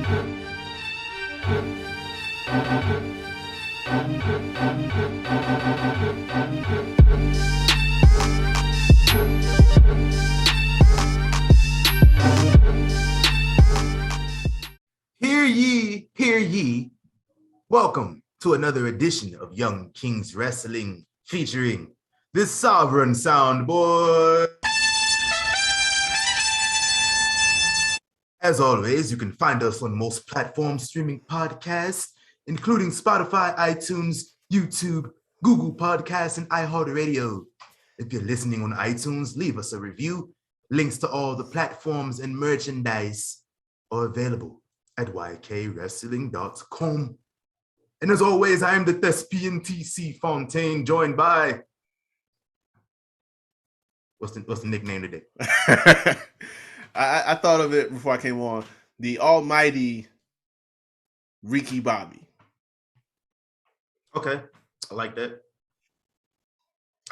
Hear ye. Welcome to another edition of Young Kings Wrestling, featuring this sovereign sound boy. As always, you can find us on most platforms streaming podcasts, including Spotify, iTunes, YouTube, Google Podcasts, and iHeartRadio. If you're listening on iTunes, leave us a review. Links to all the platforms and merchandise are available at ykwrestling.com. And as always, I am the thespian TC Fontaine, joined by... What's the nickname today? I thought of it before I came on. The almighty Ricky Bobby. Okay, I like that.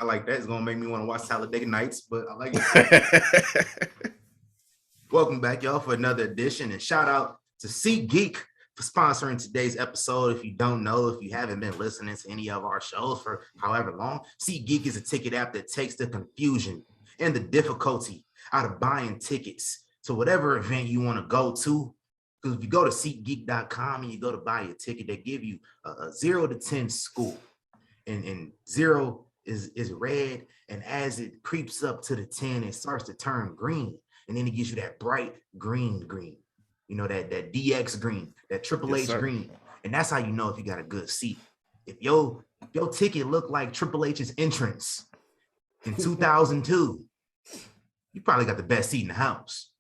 It's going to make me want to watch Talladega Nights, but I like it. Welcome back, y'all, for another edition. And shout out to SeatGeek for sponsoring today's episode. If you don't know, if you haven't been listening to any of our shows for however long, SeatGeek is a ticket app that takes the confusion and the difficulty out of buying tickets to whatever event you want to go to. Because if you go to SeatGeek.com and you go to buy your ticket, they give you a 0 to 10 score. And 0 is red. And as it creeps up to the 10, it starts to turn green. And then it gives you that bright green. You know, that DX green, that Triple H green. And that's how you know if you got a good seat. If your ticket looked like Triple H's entrance in 2002, you probably got the best seat in the house.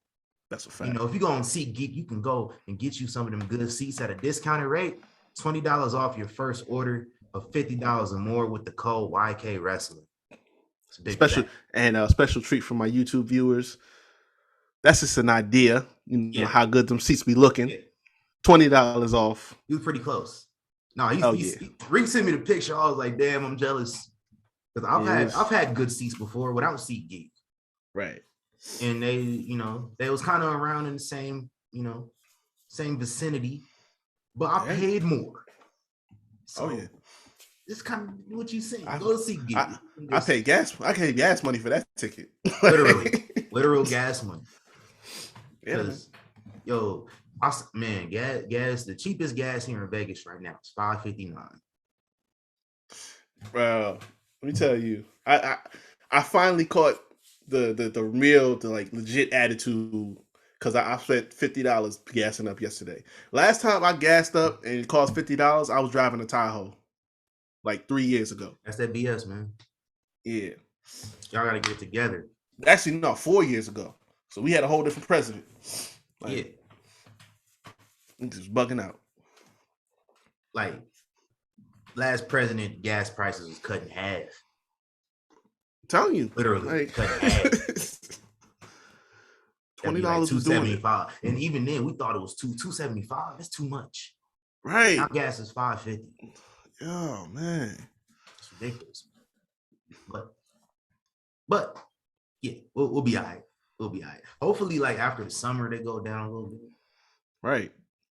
That's a fact. You know, if you go on SeatGeek, you can go and get you some of them good seats at a discounted rate. $20 off your first order of $50 or more with the code YK Wrestling. It's a big special and a special treat for my YouTube viewers. That's just an idea, you know, how good them seats be looking. Yeah. $20 off. You was pretty close. No, Rick sent me the picture. I was like, damn, I'm jealous. Because I've had good seats before without SeatGeek. Right. And they was kind of around in the same vicinity, but I paid more. So it's kind of what you saying. Go to SeatGeek. I paid gas. I paid gas money for that ticket. Literally, literal gas money. Because gas. The cheapest gas here in Vegas right now is $5.59. Well, let me tell you, I finally caught the real, like legit attitude, because I spent $50 gassing up yesterday. Last time I gassed up and it cost $50, I was driving a Tahoe like 3 years ago. That's that BS, man. Yeah. Y'all gotta get it together. Actually, no, 4 years ago. So we had a whole different president. Like, just bugging out. Like, last president, gas prices was cut in half. I'm telling you. Literally cut in half. $20 like was $2.75. And even then, we thought it was $2.75. That's too much. Right. Now gas is $5.50. Oh, man. It's ridiculous. But yeah, we'll be all right. We'll be all right. Hopefully, like after the summer, they go down a little bit. Right.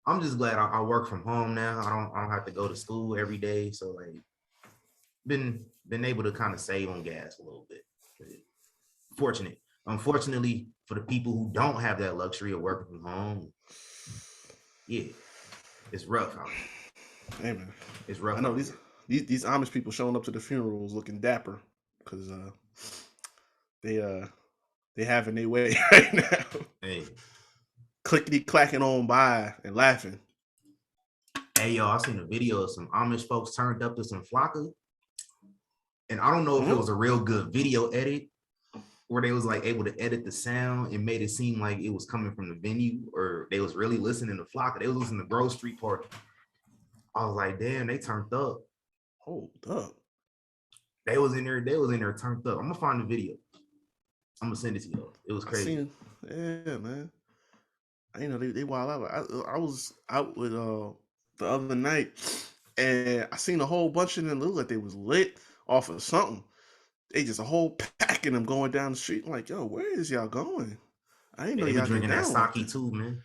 I'm just glad I work from home now. I don't have to go to school every day. So like, been able to kind of save on gas a little bit. Fortunate. Unfortunately, for the people who don't have that luxury of working from home, yeah, it's rough out here. Hey man, it's rough. I know these Amish people showing up to the funerals looking dapper because they having their way right now. Hey, clickety clacking on by and laughing. Hey yo, I seen a video of some Amish folks turned up to some flocka, and I don't know if it was a real good video edit where they was like able to edit the sound and made it seem like it was coming from the venue, or they was really listening to flocka. They was listening to Grove Street Party. I was like, damn, they turned up. Hold up. They was in there turned up. I'm gonna find the video. I'm gonna send it to you. It was crazy. Yeah, man. I know they wild out. I was out with the other night, and I seen a whole bunch of them look like they was lit off of something. They just a whole pack of them going down the street. I'm like, yo, where is y'all going? I ain't know y'all drinking that sake too, man.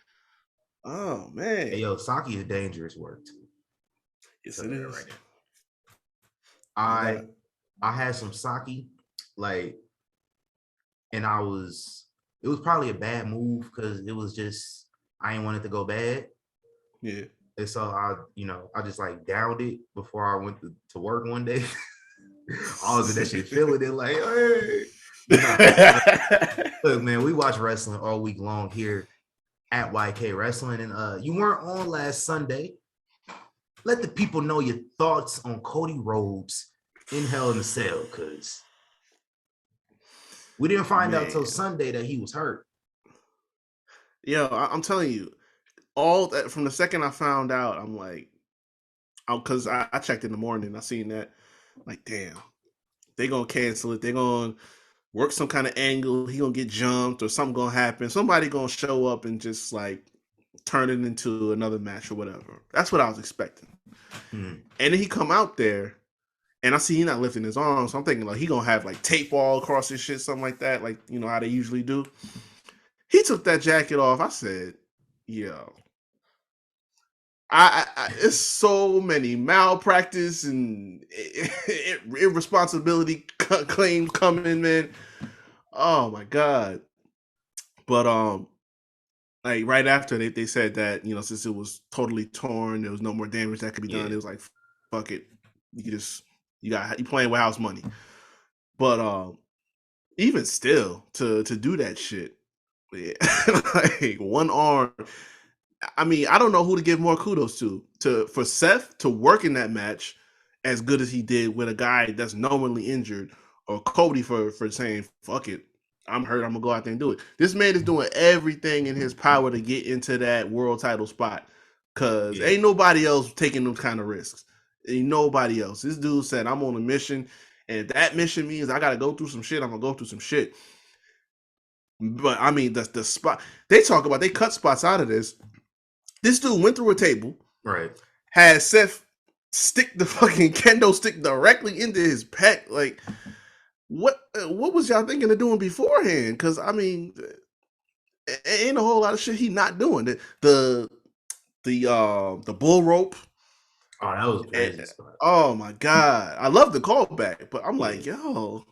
Oh man. Hey, yo, sake is dangerous work too. Yes, it is. Right now. I got. I had some sake, like, and it was probably a bad move because it was just I didn't want it to go bad. Yeah. And so I just like downed it before I went to work one day. I was in that shit feeling it like, hey. Look, man, we watch wrestling all week long here at YK Wrestling, and you weren't on last Sunday. Let the people know your thoughts on Cody Rhodes in Hell in a Cell, because we didn't find out till Sunday that he was hurt. Yo, I'm telling you, all that from the second I found out, I'm like, because I checked in the morning, I seen that, like, damn, they gonna cancel it. They gonna work some kind of angle. He gonna get jumped or something gonna happen. Somebody gonna show up and just like turn it into another match or whatever. That's what I was expecting. And then he come out there, and I see he not lifting his arms. So I'm thinking like he gonna have like tape all across his shit, something like that, like you know how they usually do. He took that jacket off. I said, yo. It's so many malpractice and irresponsibility claims coming, man. Oh my god! But like right after they said that since it was totally torn, there was no more damage that could be done. It was like, fuck it, you playing with house money. But even still, to do that shit, yeah, like one arm. I mean, I don't know who to give more kudos for Seth to work in that match as good as he did with a guy that's knowingly injured, or Cody for saying, fuck it, I'm hurt, I'm gonna go out there and do it. This man is doing everything in his power to get into that world title spot, because ain't nobody else taking those kind of risks. Ain't nobody else. This dude said, I'm on a mission, and if that mission means I gotta go through some shit, I'm gonna go through some shit. But I mean, the spot they talk about, they cut spots out of this. This dude went through a table, right? Had Seth stick the fucking kendo stick directly into his pec. Like, what was y'all thinking of doing beforehand? Because I mean, ain't a whole lot of shit he not doing. The bull rope. Oh, that was crazy. Oh my god, I love the callback, but I'm like, yo,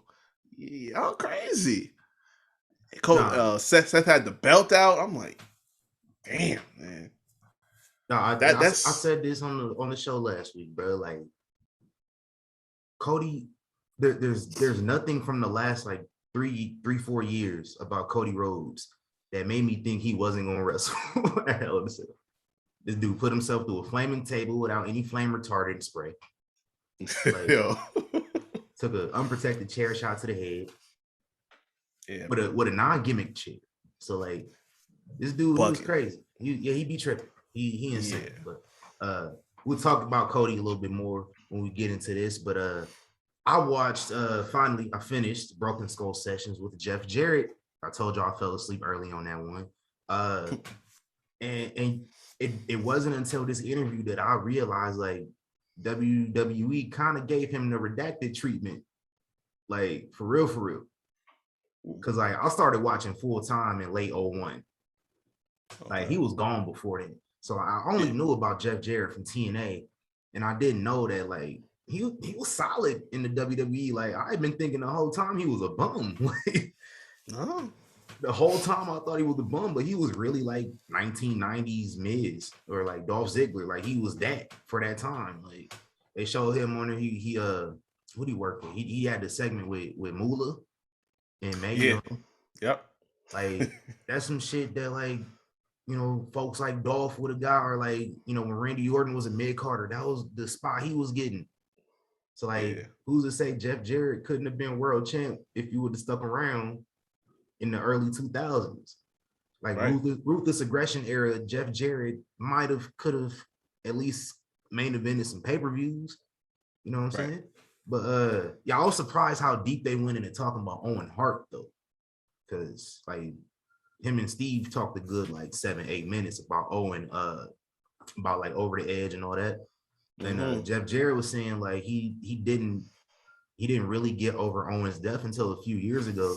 y'all crazy. Seth had the belt out. I'm like, damn, man. No, I said this on the show last week, bro. Like, Cody, there's nothing from the last like 4 years about Cody Rhodes that made me think he wasn't gonna wrestle. This dude put himself through a flaming table without any flame retardant spray. Like, took an unprotected chair shot to the head. Yeah, with a non-gimmick chair. So like, this dude was crazy. He be tripping. He insane. Yeah. But we'll talk about Cody a little bit more when we get into this. But I watched finally I finished Broken Skull Sessions with Jeff Jarrett. I told y'all I fell asleep early on that one. And it wasn't until this interview that I realized like WWE kind of gave him the redacted treatment. Like for real. Cause like I started watching full time in late 01. Like he was gone before then. So I only knew about Jeff Jarrett from TNA, and I didn't know that like he was solid in the WWE. Like I've been thinking the whole time he was a bum. The whole time I thought he was a bum, but he was really like 1990s Miz or like Dolph Ziggler. Like he was that for that time. Like they showed him on there. He what he worked with? He had the segment with Moolah and Megan. Yep. Like that's some shit that like, folks like Dolph would have got, or like, when Randy Orton was a mid-carder, that was the spot he was getting. So like, who's to say Jeff Jarrett couldn't have been world champ if you would have stuck around in the early 2000s? Like ruthless aggression era, Jeff Jarrett could have at least main evented some pay-per-views. You know what I'm saying? But I was surprised how deep they went into talking about Owen Hart though, because like him and Steve talked a good like 7-8 minutes about Owen, about like over the edge and all that. And Jeff Jarrett was saying like he didn't really get over Owen's death until a few years ago,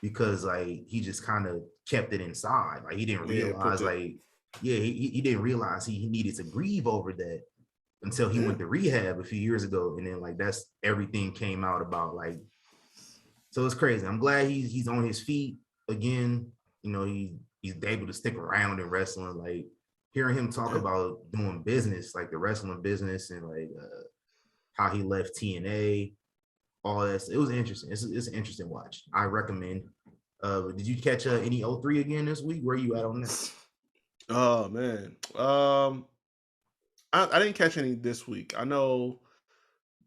because like he just kind of kept it inside. Like he didn't realize like Yeah, he didn't realize he needed to grieve over that until he went to rehab a few years ago, and then like that's everything came out about like. So it's crazy. I'm glad he's on his feet again. You know, he's able to stick around in wrestling. Like hearing him talk about doing business, like the wrestling business, and like how he left TNA, all that. It was interesting. It's an interesting watch. I recommend. Did you catch any 03 again this week? Where are you at on that? Oh man, I didn't catch any this week. I know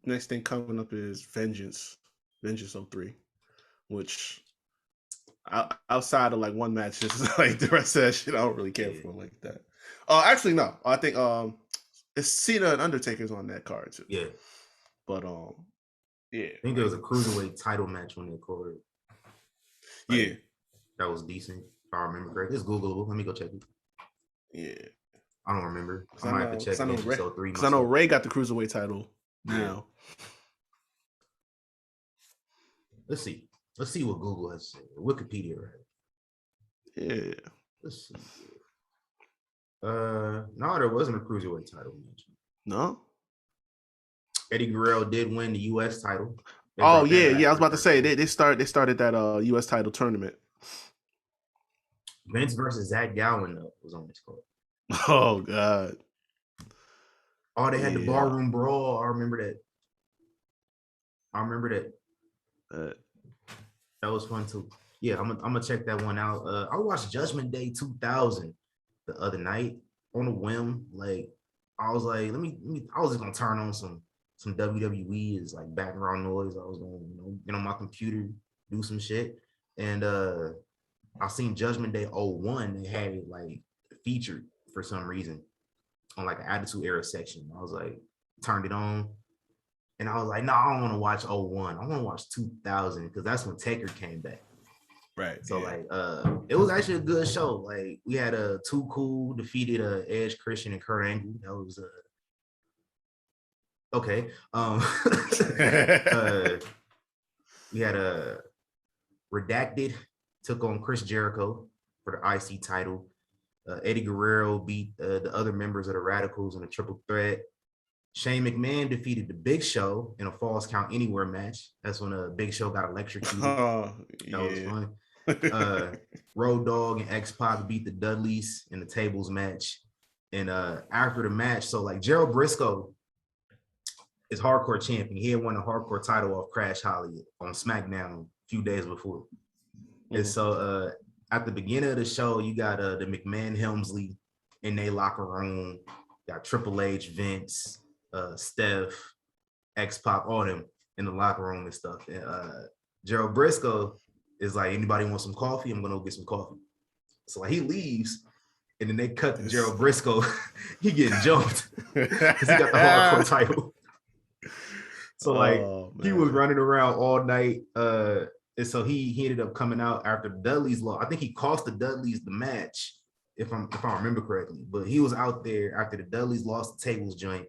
next thing coming up is Vengeance 03, which outside of like one match, just like the rest of that shit, I don't really care for like that. Actually, no. I think it's Cena and Undertaker's on that card too. Yeah, but yeah. I think there was a cruiserweight title match when they called it. Like, that was decent. If I remember correctly, it's Googleable. Let me go check it. Yeah, I don't remember. I might have to check it. Because I know Ray got the cruiserweight title. Now, let's see what Google has to say. Wikipedia, right? Yeah. Let's see. No, there wasn't a cruiserweight title match. No. Eddie Guerrero did win the U.S. title. I was about to say they started that U.S. title tournament. Vince versus Zach Gowen was on this card. Oh God. Oh, they had the barroom brawl. I remember that. That was fun too. Yeah, I'm gonna check that one out. I watched Judgment Day 2000 the other night on a whim. Like I was like, let me. I was just gonna turn on some WWE as like background noise. I was gonna get on my computer, do some shit, and I seen Judgment Day 01. They had it like featured for some reason on like an Attitude Era section. I was like, turned it on. And I was like, no, I don't want to watch 01. I want to watch 2000 because that's when Taker came back. Right. So like it was actually a good show. Like we had Too Cool defeated Edge, Christian, and Kurt Angle. That was okay. We had Redacted took on Chris Jericho for the IC title. Eddie Guerrero beat the other members of the Radicals in a triple threat. Shane McMahon defeated the Big Show in a Falls Count Anywhere match. That's when Big Show got electrocuted. That was fun. Road Dogg and X-Pac beat the Dudleys in the tables match. And after the match, so like Gerald Briscoe is hardcore champion. He had won the hardcore title off Crash Holly on SmackDown a few days before. Mm-hmm. And so at the beginning of the show, you got the McMahon Helmsley in their locker room. Got Triple H, Vince, Steph, X-Pac, all them in the locker room and stuff. And Gerald Briscoe is like, anybody want some coffee? I'm gonna go get some coffee. So like he leaves, and then they cut to Gerald Briscoe. He getting jumped because he got the hardcore title. So like he was running around all night. And so he ended up coming out after the Dudleys lost. I think he cost the Dudleys the match, if I remember correctly. But he was out there after the Dudleys lost the tables joint.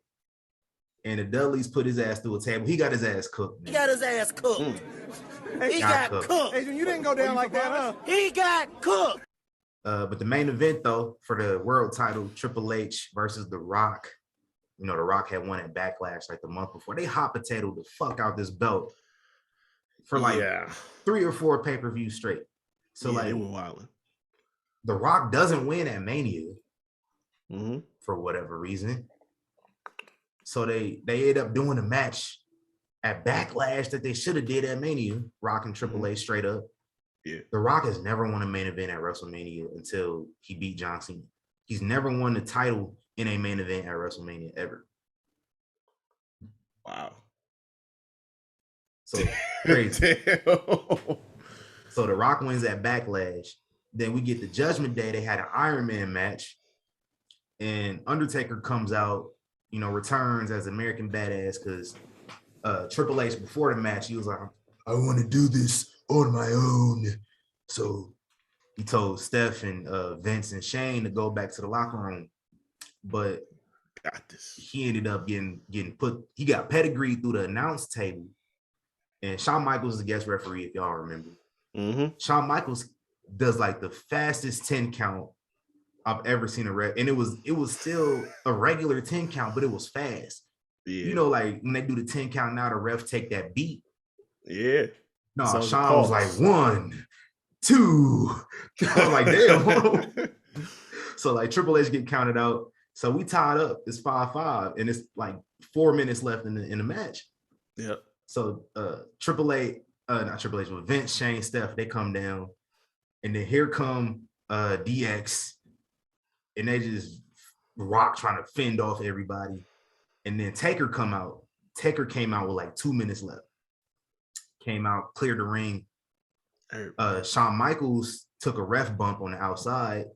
And the Dudleys put his ass through a table. He got his ass cooked. Man. He got his ass cooked. He got cooked. Hey, you didn't go down like that, huh? He got cooked. But the main event, though, for the world title, Triple H versus The Rock. You know, The Rock had won at Backlash like the month before. They hot potatoed the fuck out this belt for like 3 or 4 pay-per-views straight. So like, they were wilding. The Rock doesn't win at Mania for whatever reason. So they end up doing a match at Backlash that they should have did at Mania, Rock and Triple H straight up. Yeah. The Rock has never won a main event at WrestleMania until he beat John Cena. He's never won the title in a main event at WrestleMania ever. Wow. So crazy. So The Rock wins at Backlash. Then we get the Judgment Day. They had an Iron Man match. And Undertaker comes out, you know, returns as American Badass because Triple H, before the match, he was like, I want to do this on my own. So he told Steph and Vince and Shane to go back to the locker room. But he ended up getting put, he got pedigreed through the announce table. And Shawn Michaels is the guest referee, if y'all remember. Shawn Michaels does like the fastest 10 count I've ever seen a ref, and it was still a regular 10 count, but it was fast. Yeah. You know, like when they do the 10 count now, the ref take that beat. Yeah. No, So Sean was like 1, 2. I was like, damn. So like Triple H get counted out. So we tied up. It's 5-5, and it's like 4 minutes left in the match. Yeah. So Triple H, not Triple H, but Vince, Shane, Steph, they come down, and then here come DX, and they just rock trying to fend off everybody. And then Taker come out. Taker came out with like 2 minutes left. Came out, cleared the ring. Shawn Michaels took a ref bump on the outside.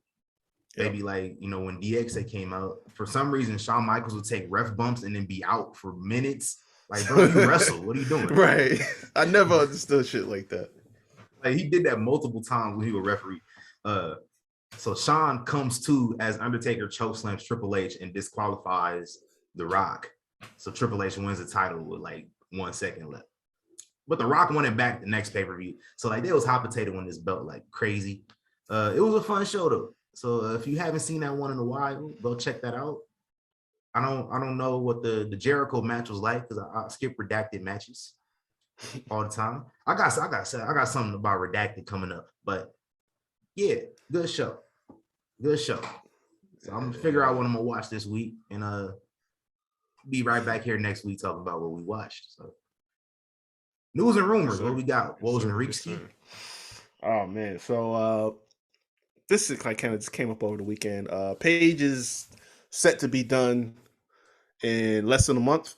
Maybe like, you know, when DX came out, for some reason, Shawn Michaels would take ref bumps and then be out for minutes. Like, bro, you wrestle. What are you doing? Right. I never understood shit like that. Like, he did that multiple times when he was referee. So Shawn comes to as Undertaker chokeslams Triple H and disqualifies The Rock. So Triple H wins the title with like 1 second left. But The Rock won it back the next pay-per-view. So like they was hot potato on this belt like crazy. It was a fun show though. So if you haven't seen that one in a while, go check that out. I don't know what the Jericho match was like because I skip redacted matches all the time. I got something about redacted coming up, but yeah, good show. So I'm gonna figure out what I'm gonna watch this week and be right back here next week talking about what we watched. So news and rumors, what we got? Woj and Reeksky. Oh man, so this is like kind of just came up over the weekend. Paige is set to be done in less than a month.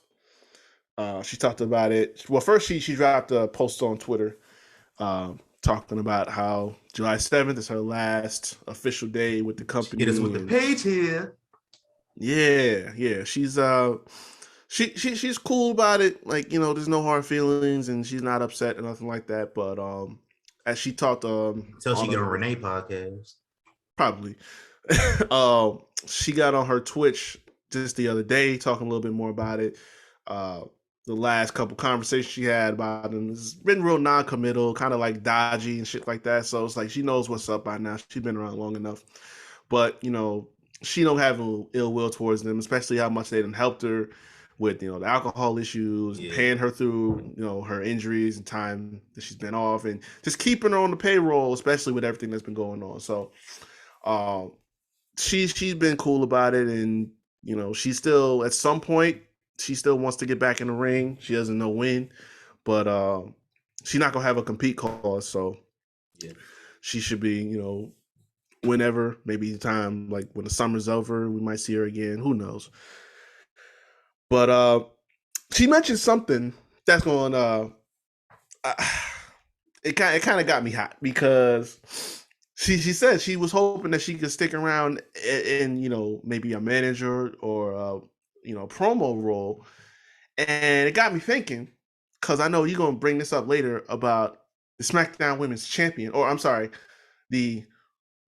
She talked about it. Well, first she dropped a post on Twitter talking about how July 7th is her last official day with the company. It is with the Paige here. Yeah. She's cool about it. Like, you know, there's no hard feelings and she's not upset or nothing like that. But as she talked until she get on Renee podcast. Probably. She got on her Twitch just the other day talking a little bit more about it. The last couple conversations she had about it, it's been real non-committal, kind of like dodgy and shit like that. So it's like she knows what's up by now. She's been around long enough. But, you know, she don't have ill will towards them, especially how much they done helped her with, you know, the alcohol issues, paying her through, you know, her injuries and time that she's been off and just keeping her on the payroll, especially with everything that's been going on. So she's been cool about it, and you know, she still at some point she still wants to get back in the ring. She doesn't know when, but she's not gonna have a compete clause, so she should be, you know, whenever, maybe the time like when the summer's over, we might see her again. Who knows? But she mentioned something that's going it kind of got me hot because she said she was hoping that she could stick around in, you know, maybe a manager or you know, promo role. And it got me thinking, because I know you're going to bring this up later about the SmackDown Women's Champion, or I'm sorry, the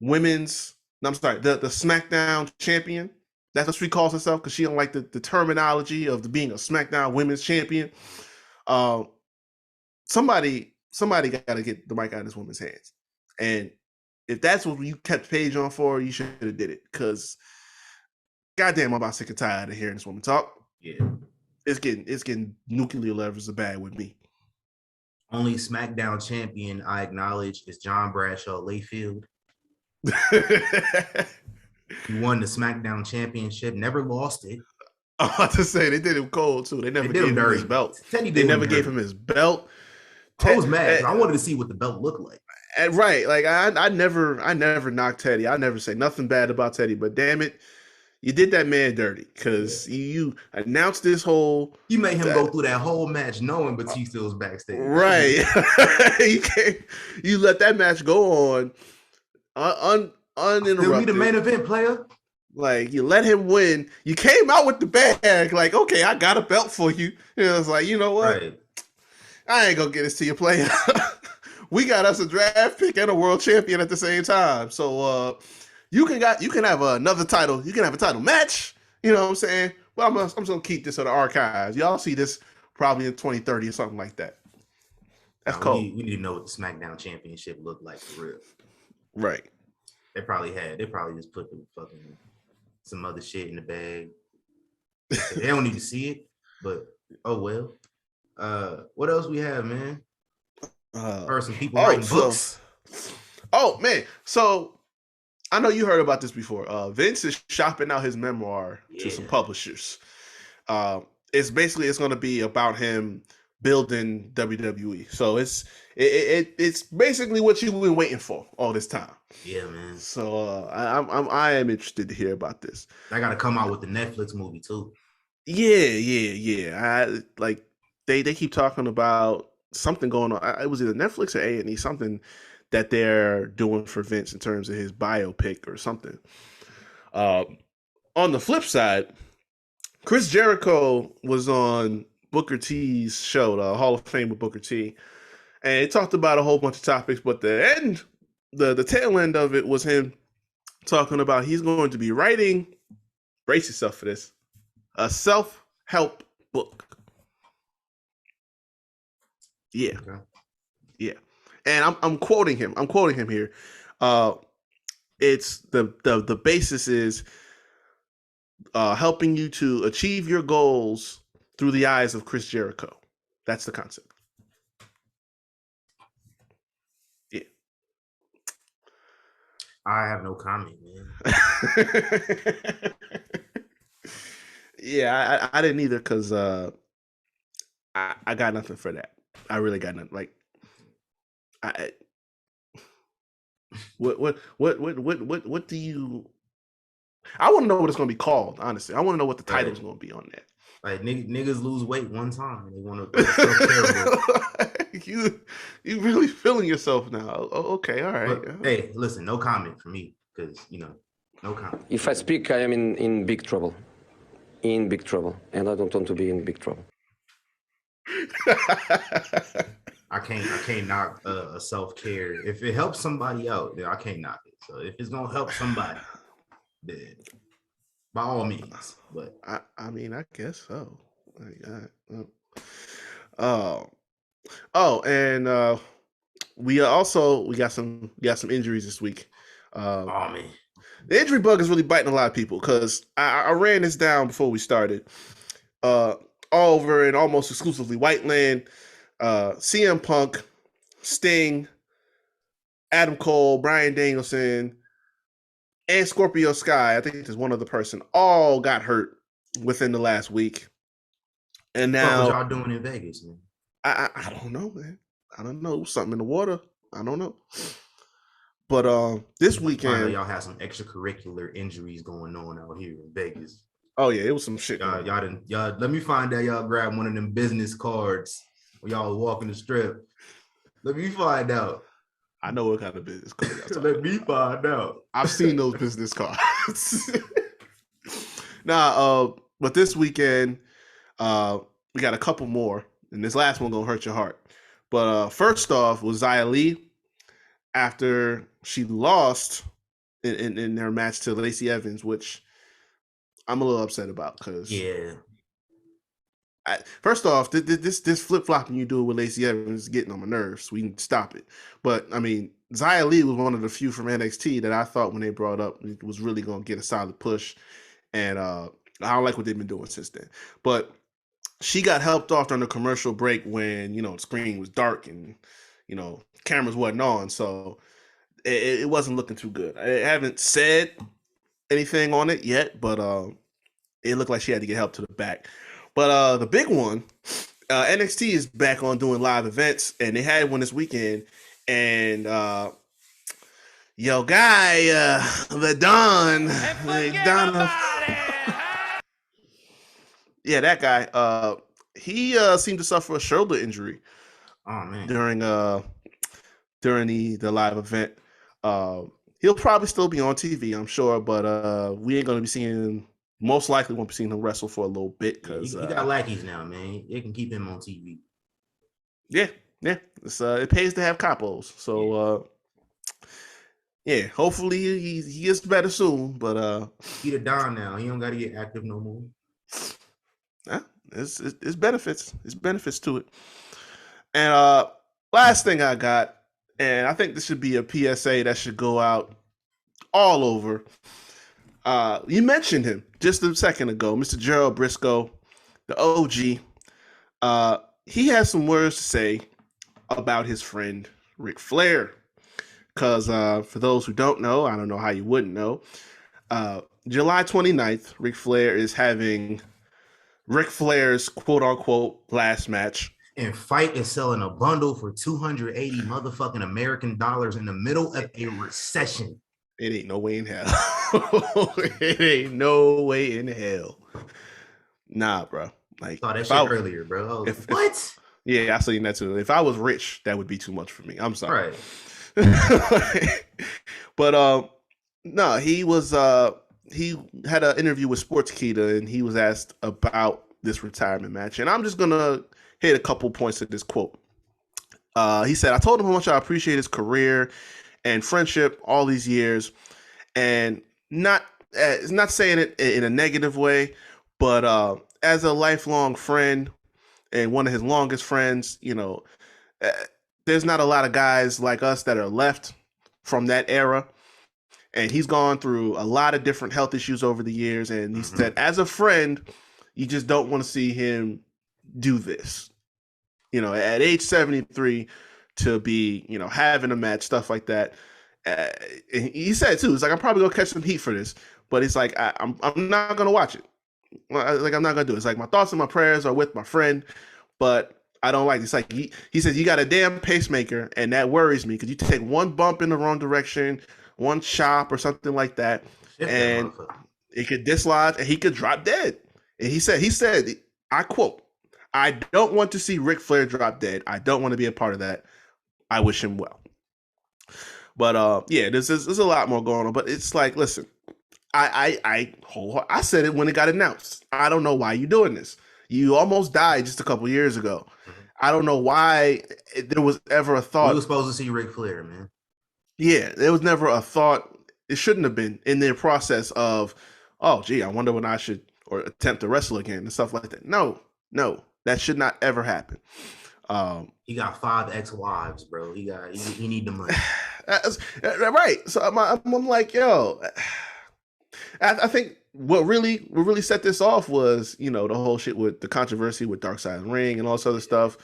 SmackDown Champion. That's what she calls herself because she don't like the terminology of being a SmackDown Women's Champion. Somebody got to get the mic out of this woman's hands. And if that's what you kept Paige on for, you should have did it. Because, goddamn, I'm about sick and tired of hearing this woman talk. Yeah, it's getting nuclear levels of bad with me. Only SmackDown champion I acknowledge is John Bradshaw Layfield. He won the SmackDown championship, never lost it. I'm about to say they did him cold too. They never gave him his belt. They never gave him his belt. I was mad. I wanted to see what the belt looked like. Right, like I never knocked Teddy. I never say nothing bad about Teddy, but damn it, you did that man dirty because you announced this whole. You made him go through that whole match knowing Batista was backstage. Right, you let that match go on uninterrupted. Still be the main event, player. Like, you let him win. You came out with the bag. Like, okay, I got a belt for you. And I was like, you know what? Right. I ain't gonna get this to you, player. We got us a draft pick and a world champion at the same time. So you can have another title. You can have a title match. You know what I'm saying? Well, I'm just gonna keep this in the archives. Y'all see this probably in 2030 or something like that. That's cool. We need to know what the SmackDown Championship looked like for real. Right. They probably just put the fucking some other shit in the bag. They don't need to see it, but oh well. What else we have, man? Or some people writing books. Oh man, so I know you heard about this before. Vince is shopping out his memoir to some publishers. It's going to be about him building WWE. So it's basically what you've been waiting for all this time. Yeah, man. So I am interested to hear about this. I got to come out with the Netflix movie too. Yeah. They keep talking about something going on. It was either Netflix or A&E, something that they're doing for Vince in terms of his biopic or something. On the flip side, Chris Jericho was on Booker T's show, the Hall of Fame with Booker T, and it talked about a whole bunch of topics, but the tail end of it was him talking about he's going to be writing, brace yourself for this, a self-help book. Yeah. Okay. Yeah. And I'm quoting him. I'm quoting him here. It's the basis is helping you to achieve your goals through the eyes of Chris Jericho. That's the concept. Yeah. I have no comment, man. Yeah, I didn't either because I got nothing for that. I really got nothing. Like, what do you? I want to know what it's going to be called. Honestly, I want to know what the title is going to be on that. Like niggas lose weight one time. They want to. You really feeling yourself now? Oh, okay, all right. But, hey, listen, no comment for me because no comment. If I speak, I am in big trouble. In big trouble, and I don't want to be in big trouble. I can't knock a self-care. If it helps somebody out, then I can't knock it. So if it's gonna help somebody, then by all means. But I mean, I guess so. And we got some injuries this week. Oh man. The injury bug is really biting a lot of people because I ran this down before we started. All over and almost exclusively white land. CM Punk, Sting, Adam Cole, Bryan Danielson, and Scorpio Sky, I think there's one other person, all got hurt within the last week. And now what y'all doing in Vegas, man? I don't know, man. I don't know. Something in the water. I don't know. But this weekend y'all have some extracurricular injuries going on out here in Vegas. Oh yeah, it was some shit. Y'all let me find out y'all grab one of them business cards when y'all walking the strip. Let me find out. I know what kind of business cards. Let me find out. I've seen those business cards. But this weekend, we got a couple more, and this last one gonna hurt your heart. But first off was Xia Li after she lost in their match to Lacey Evans, which I'm a little upset about because first off, this flip flopping you do with Lacey Evans is getting on my nerves. We need to stop it. But I mean, Xia Li was one of the few from NXT that I thought when they brought up it was really going to get a solid push, and I don't like what they've been doing since then. But she got helped off during the commercial break when the screen was dark and cameras wasn't on, so it wasn't looking too good. I haven't said anything on it yet, but it looked like she had to get help to the back. But the big one, NXT is back on doing live events, and they had one this weekend. And your guy, the Don, yeah, that guy. He seemed to suffer a shoulder injury. Oh man! During the live event. He'll probably still be on TV, I'm sure, but we ain't going to be seeing him. Most likely won't be seeing him wrestle for a little bit because he got lackeys now, man. They can keep him on TV. Yeah. It pays to have capos. So yeah, hopefully he gets better soon. But he the Don now. He don't got to get active no more. It's benefits. It's benefits to it. And last thing I got, and I think this should be a PSA that should go out all over. You mentioned him just a second ago, Mr. Gerald Briscoe, the OG. He has some words to say about his friend Ric Flair. Because for those who don't know, I don't know how you wouldn't know, July 29th, Ric Flair is having Ric Flair's quote-unquote last match. And Fight is selling a bundle for 280 motherfucking American dollars in the middle of a recession. It ain't no way in hell. It ain't no way in hell. Nah, bro. Like, I saw that shit earlier, bro. What? Yeah, I seen that too. If I was rich, that would be too much for me. I'm sorry. Right. But no, he had an interview with Sportskeeda, and he was asked about this retirement match. And I'm just gonna hit a couple points of this quote. He said, "I told him how much I appreciate his career and friendship all these years, and not saying it in a negative way, but as a lifelong friend and one of his longest friends, you know, there's not a lot of guys like us that are left from that era. And he's gone through a lot of different health issues over the years. And he said, as a friend, you just don't want to see him do this. You know, at age 73 to be, you know, having a match, stuff like that." He said too, it's like, "I'm probably gonna catch some heat for this," but he's like, I'm not gonna watch it. Like, I'm not gonna do it. It's like, my thoughts and my prayers are with my friend, but I don't like it. It's like he says, "You got a damn pacemaker, and that worries me because you take one bump in the wrong direction, one chop or something like that, and it could dislodge, and he could drop dead." And he said, I quote, "I don't want to see Ric Flair drop dead. I don't want to be a part of that. I wish him well." But yeah, there's a lot more going on. But it's like, listen, I said it when it got announced. I don't know why you're doing this. You almost died just a couple years ago. I don't know why there was ever a thought. We were supposed to see Ric Flair, man. Yeah, there was never a thought. It shouldn't have been in the process of, oh, gee, I wonder when I should or attempt to wrestle again and stuff like that. No, that should not ever happen. He got 5 ex-wives, bro. He need the money. Right. So I'm like, yo, I think what really set this off was, you know, the whole shit with the controversy with Dark Side of the Ring and all this other stuff,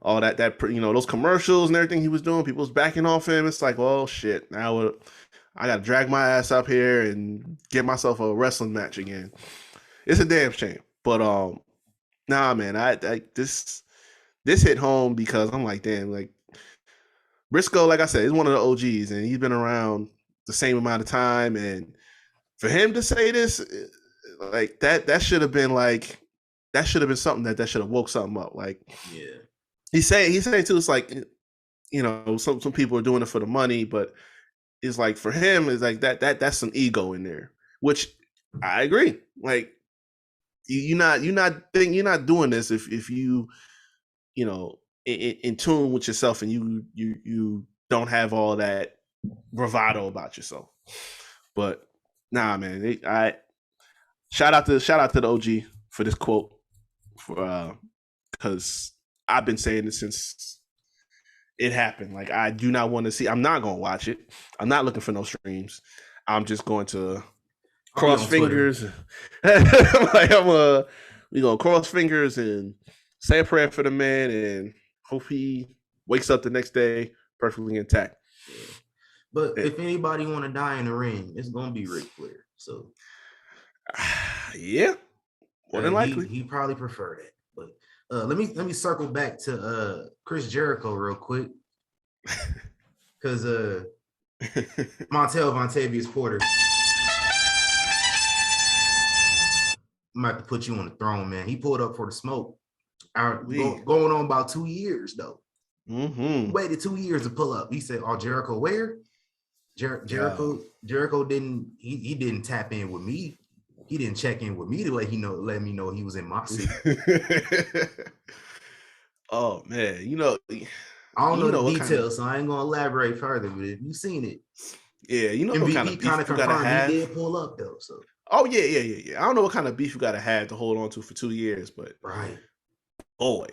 all that you know, those commercials and everything he was doing, people was backing off him. It's like, well, shit, now I got to drag my ass up here and get myself a wrestling match again. It's a damn shame, but nah, man, I this hit home because I'm like, damn, like, Briscoe, like I said, is one of the OGs, and he's been around the same amount of time. And for him to say this, like, that should have been something that should have woke something up. Like, yeah, he's saying too, it's like, you know, some people are doing it for the money, but it's like, for him, it's like that's some ego in there, which I agree. Like, you're not doing this if you know, in tune with yourself, and you don't have all that bravado about yourself. But nah, man, I shout out to the OG for this quote, because I've been saying this since it happened. Like, I do not want to see. I'm not gonna watch it. I'm not looking for no streams. I'm just going to cross fingers. Like, we gonna cross fingers and say a prayer for the man, and hope he wakes up the next day perfectly intact. Yeah. But if anybody want to die in the ring, it's gonna be Ric Flair. So yeah, more than likely, he probably preferred it. But let me circle back to Chris Jericho real quick, because Montel Vontavious Porter, I'm about to put you on the throne, man. He pulled up for the smoke. Going on about 2 years though. Waited 2 years to pull up. He said, "Oh, Jericho, where?" Jericho didn't. He didn't tap in with me. He didn't check in with me to let me know he was in my seat. Oh man, you know, I don't know the details, so I ain't gonna elaborate further. But if you've seen it, yeah, you know, MVP what kind of beef you gotta have. He did pull up though. So yeah. I don't know what kind of beef you gotta have to hold on to for 2 years, but right. Boy.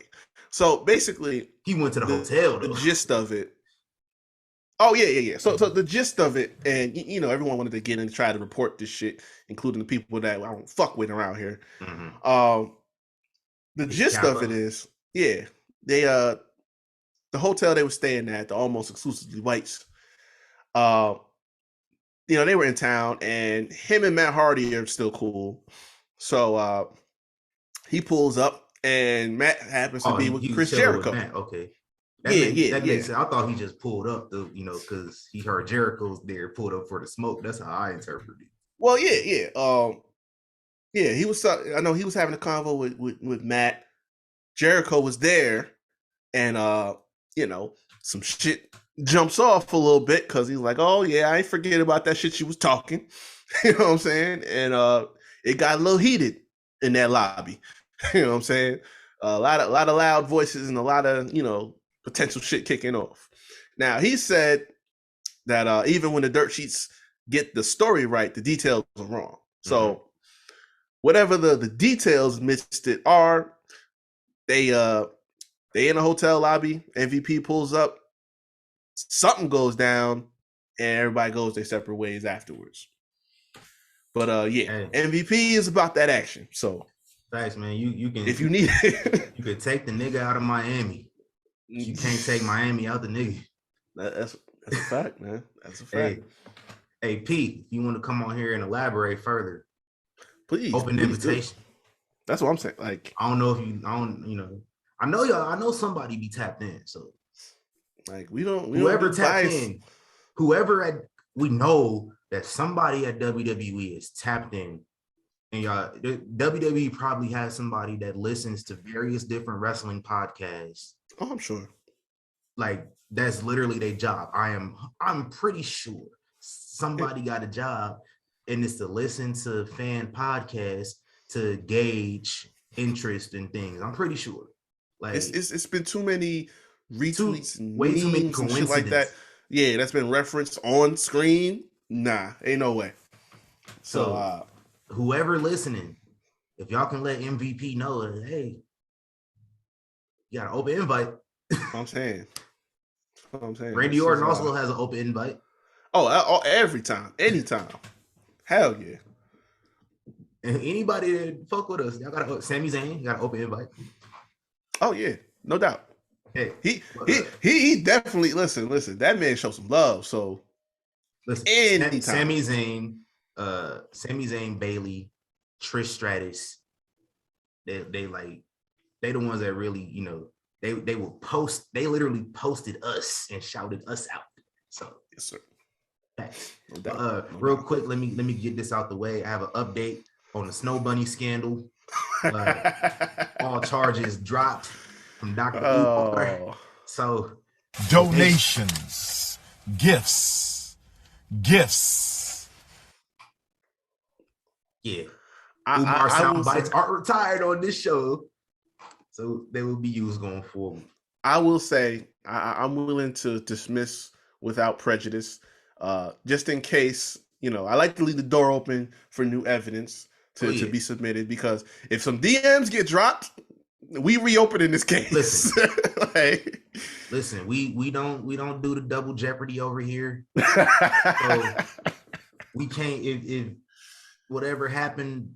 So basically, he went to the hotel. The gist of it Oh yeah. So the gist of it, and you know, everyone wanted to get in and try to report this shit, including the people that I don't fuck with around here. The gist of it is, yeah, they the hotel they were staying at, the almost exclusively whites, you know, they were in town, and him and Matt Hardy are still cool. So he pulls up, and Matt happens to be with Chris Jericho. With Matt. Okay. That makes sense. I thought he just pulled up, because he heard Jericho's there, pulled up for the smoke. That's how I interpreted it. Well, yeah. He was. I know he was having a convo with Matt. Jericho was there, and you know, some shit jumps off a little bit because he's like, "Oh yeah, I ain't forget about that shit she was talking." You know what I'm saying? And it got a little heated in that lobby. You know what I'm saying? A lot of loud voices and a lot of, you know, potential shit kicking off. Now, he said that even when the dirt sheets get the story right, the details are wrong. So whatever the details missed it are, they in a hotel lobby, MVP pulls up, something goes down, and everybody goes their separate ways afterwards. But yeah, MVP is about that action. So thanks, man. You can, if you need it, you could take the nigga out of Miami. You can't take Miami out the nigga. That's a fact, man. That's a fact. Hey, Pete, if you want to come on here and elaborate further, please. Open invitation. That's what I'm saying. Like, I don't know if you, I know y'all. I know somebody be tapped in. So, like, whoever tapped in, we know that somebody at WWE is tapped in, and y'all, WWE probably has somebody that listens to various different wrestling podcasts. Oh, I'm sure. Like, that's literally their job. I'm pretty sure somebody got a job, and it's to listen to fan podcasts to gauge interest in things. I'm pretty sure. Like, it's been too many retweets and way too many and shit like that. Yeah, that's been referenced on screen. Nah, ain't no way. So whoever listening, if y'all can let MVP know that, hey, you got an open invite. I'm saying. Randy Orton also has an open invite. Oh, every time, anytime. Hell yeah. And anybody that fuck with us, y'all got Sami Zayn, you got an open invite. Oh yeah, no doubt. Hey, he definitely listen. That man showed some love. So listen, anytime. Sami Zayn, Bailey, Trish Stratus, they the ones that really, they will post. They literally posted us and shouted us out. So yes, sir. Real quick, let me get this out the way. I have an update on the Snow Bunny scandal. All charges dropped from Dr. Umar. So donations, gifts. Yeah. Umar sound bites are retired on this show, so they will be used going forward. I will say I'm willing to dismiss without prejudice, just in case. I like to leave the door open for new evidence to be submitted, because if some DMs get dropped, we reopen in this case. Listen, we don't do the double jeopardy over here. So we can't, if whatever happened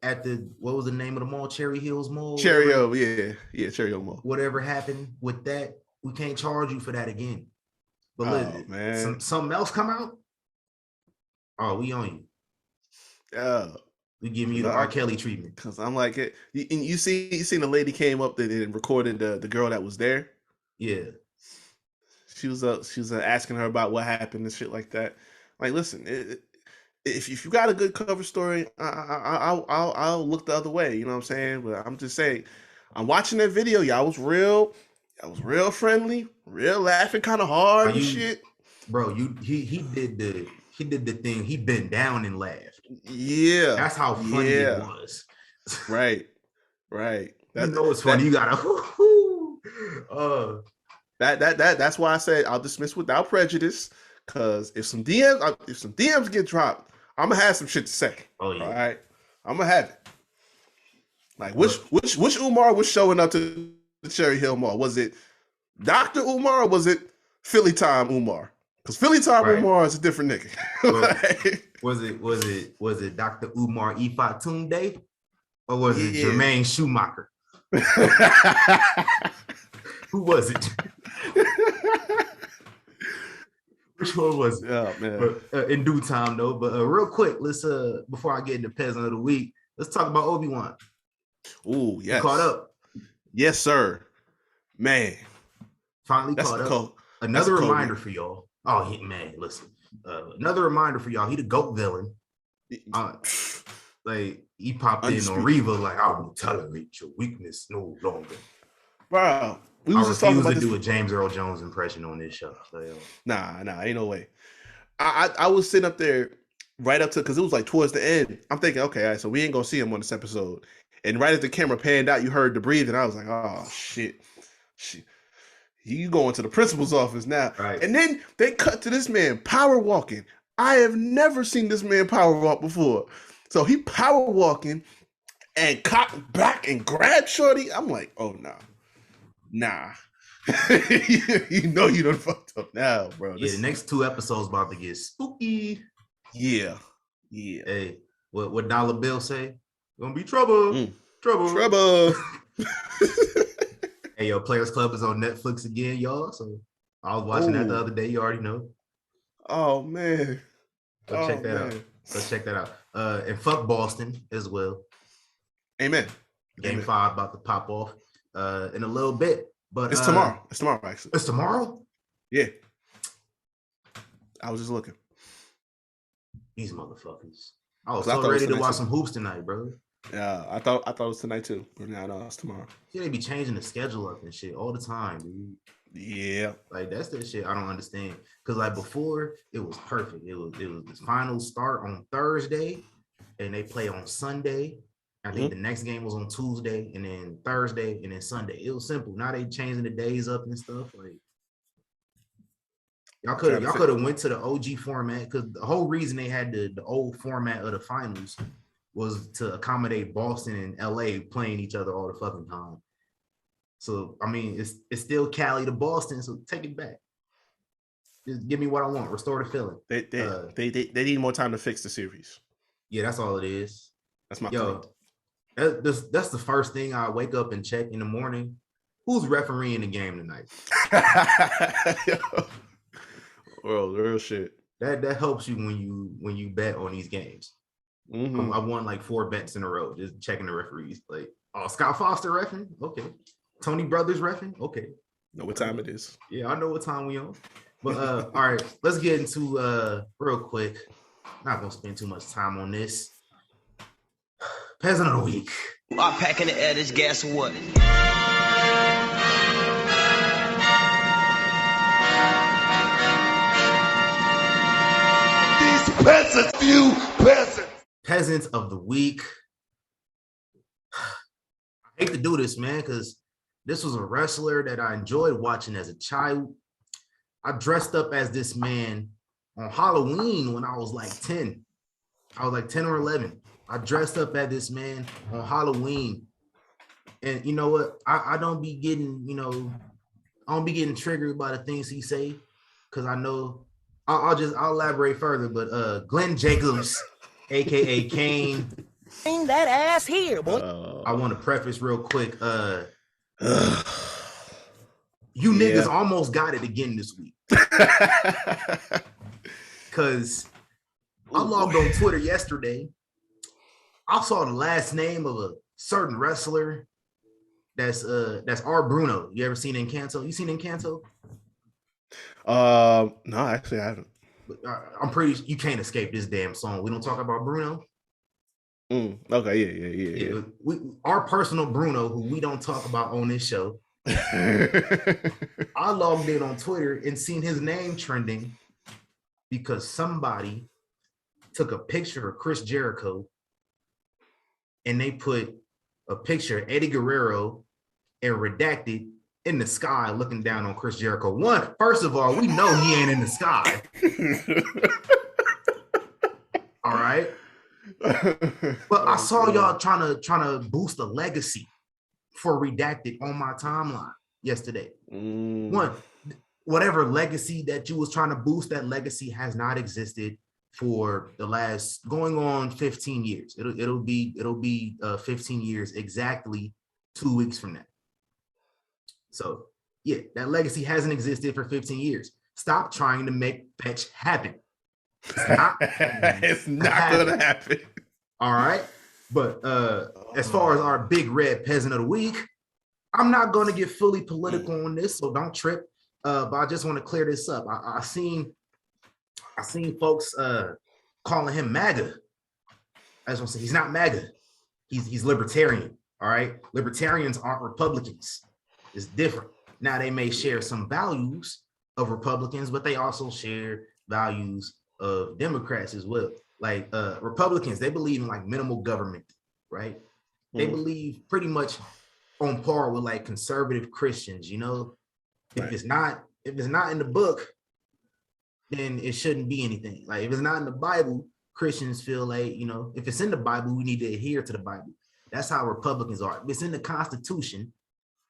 at what was the name of the mall? Cherry Hills Mall? Cherry Hill, yeah, Cherry Hill Mall. Whatever happened with that, we can't charge you for that again. But listen, man, something else come out? Oh, we on you. We giving you the R. Kelly treatment. Because I'm like, you seen the lady came up and recorded the girl that was there. Yeah, she was asking her about what happened and shit like that. Like, listen, if you got a good cover story, I'll look the other way. You know what I'm saying? But I'm just saying, I'm watching that video. Y'all was real friendly, real laughing, kind of hard and shit. Bro, he did the thing. He bent down and laughed. Yeah, that's how funny it was. Right. It's funny. You gotta. That's why I said I'll dismiss without prejudice. Because if some DMs get dropped, I'm gonna have some shit to say. Oh yeah. All right, I'm gonna have it. Like which Umar was showing up to the Cherry Hill Mall? Was it Dr. Umar or was it Philly Time Umar? Because Philly Tom Right. Umar is a different nigga. Was it Dr. Umar Ifatunde or was it Yeah. Jermaine Schumacher? Who was it? Which one was it? Oh man. But, in due time though. But real quick, let's before I get into Peasant of the Week, let's talk about Obi-Wan. Ooh, yes. You caught up. Yes, sir. Man. Finally That's caught the up. code. Another reminder for y'all. Oh, man, listen. Another reminder for y'all. He the GOAT villain. Like he popped in on Reva like, I will tolerate your weakness no longer. Bro, we I was just talking about to this. do a James Earl Jones impression on this show. So, Nah, ain't no way. I was sitting up there right up to because it was like towards the end. I'm thinking, okay, all right, so we ain't gonna see him on this episode. And right as the camera panned out, you heard the breathing. I was like, oh shit. You going to the principal's office now. Right. And then they cut to this man power walking. I have never seen this man power walk before. So he power walking and cocked back and grabbed Shorty. I'm like, oh nah. you know you done fucked up now, bro. Yeah, the next 2 episodes about to get spooky. Yeah. Hey, what Dollar Bill say? Gonna be trouble. Trouble. Hey, yo, Players Club is on Netflix again, y'all. So I was watching that the other day. You already know. Oh man. So check that out. Let's check that out. And fuck Boston as well. Amen. Game 5 about to pop off in a little bit. But it's tomorrow. It's tomorrow, actually. It's tomorrow? Yeah. I was just looking. These motherfuckers. I was so ready to watch some hoops tonight, bro. Yeah, I thought it was tonight too. But now no, it's tomorrow. Yeah, they be changing the schedule up and shit all the time, dude. Yeah. Like that's the shit I don't understand. Cause like before it was perfect. It was the finals start on Thursday and they play on Sunday. I think the next game was on Tuesday and then Thursday and then Sunday. It was simple. Now they changing the days up and stuff. Like y'all could have went to the OG format because the whole reason they had the old format of the finals was to accommodate Boston and LA playing each other all the fucking time. So I mean, it's still Cali to Boston. So take it back. Just give me what I want. Restore the feeling. They need more time to fix the series. Yeah, that's all it is. That's my point. That's the first thing I wake up and check in the morning. Who's refereeing the game tonight? Bro, real shit. That helps you when you bet on these games. Mm-hmm. I won like 4 bets in a row just checking the referees. Like, oh, Scott Foster reffing? Okay. Tony Brothers reffing? Okay. Know what time it is. Yeah, I know what time we on. But all right, let's get into real quick. Not gonna spend too much time on this. Peasant of the Week. I'm packing the air, this gas or what? These peasants, few peasants. Peasants of the Week. I hate to do this, man, because this was a wrestler that I enjoyed watching as a child. I dressed up as this man on Halloween when I was like 10. I was like 10 or 11. I dressed up as this man on Halloween. And you know what? I don't be getting, I don't be getting triggered by the things he say. Cause I know I'll elaborate further, but Glenn Jacobs, aka Kane. Bring that ass here, boy. I want to preface real quick. You niggas almost got it again this week. Cause I logged on Twitter yesterday. I saw the last name of a certain wrestler that's R. Bruno. You ever seen Encanto? You seen Encanto? No, actually I haven't. I'm pretty you can't escape this damn song. We don't talk about Bruno. Okay, yeah. Our personal Bruno, who we don't talk about on this show. I logged in on Twitter and seen his name trending because somebody took a picture of Chris Jericho and they put a picture of Eddie Guerrero and redacted in the sky looking down on Chris Jericho. First of all, we know he ain't in the sky. All right. But I saw y'all trying to boost a legacy for redacted on my timeline yesterday. One, whatever legacy that you was trying to boost, that legacy has not existed for the last going on 15 years. It'll be 15 years exactly 2 weeks from now. So yeah, that legacy hasn't existed for 15 years. Stop trying to make fetch happen. It's not gonna happen. All right. But as far as our big red peasant of the week, I'm not going to get fully political on this, so don't trip. But I just want to clear this up. I seen folks calling him MAGA. I just want to say he's not MAGA. He's libertarian. All right. Libertarians aren't Republicans. It's different. Now they may share some values of Republicans, but they also share values of Democrats as well. Like Republicans, they believe in like minimal government, right? They believe pretty much on par with like conservative Christians, you know. If it's not in the book, then it shouldn't be anything. Like if it's not in the Bible, Christians feel like, you know, if it's in the Bible, we need to adhere to the Bible. That's how Republicans are. If it's in the Constitution,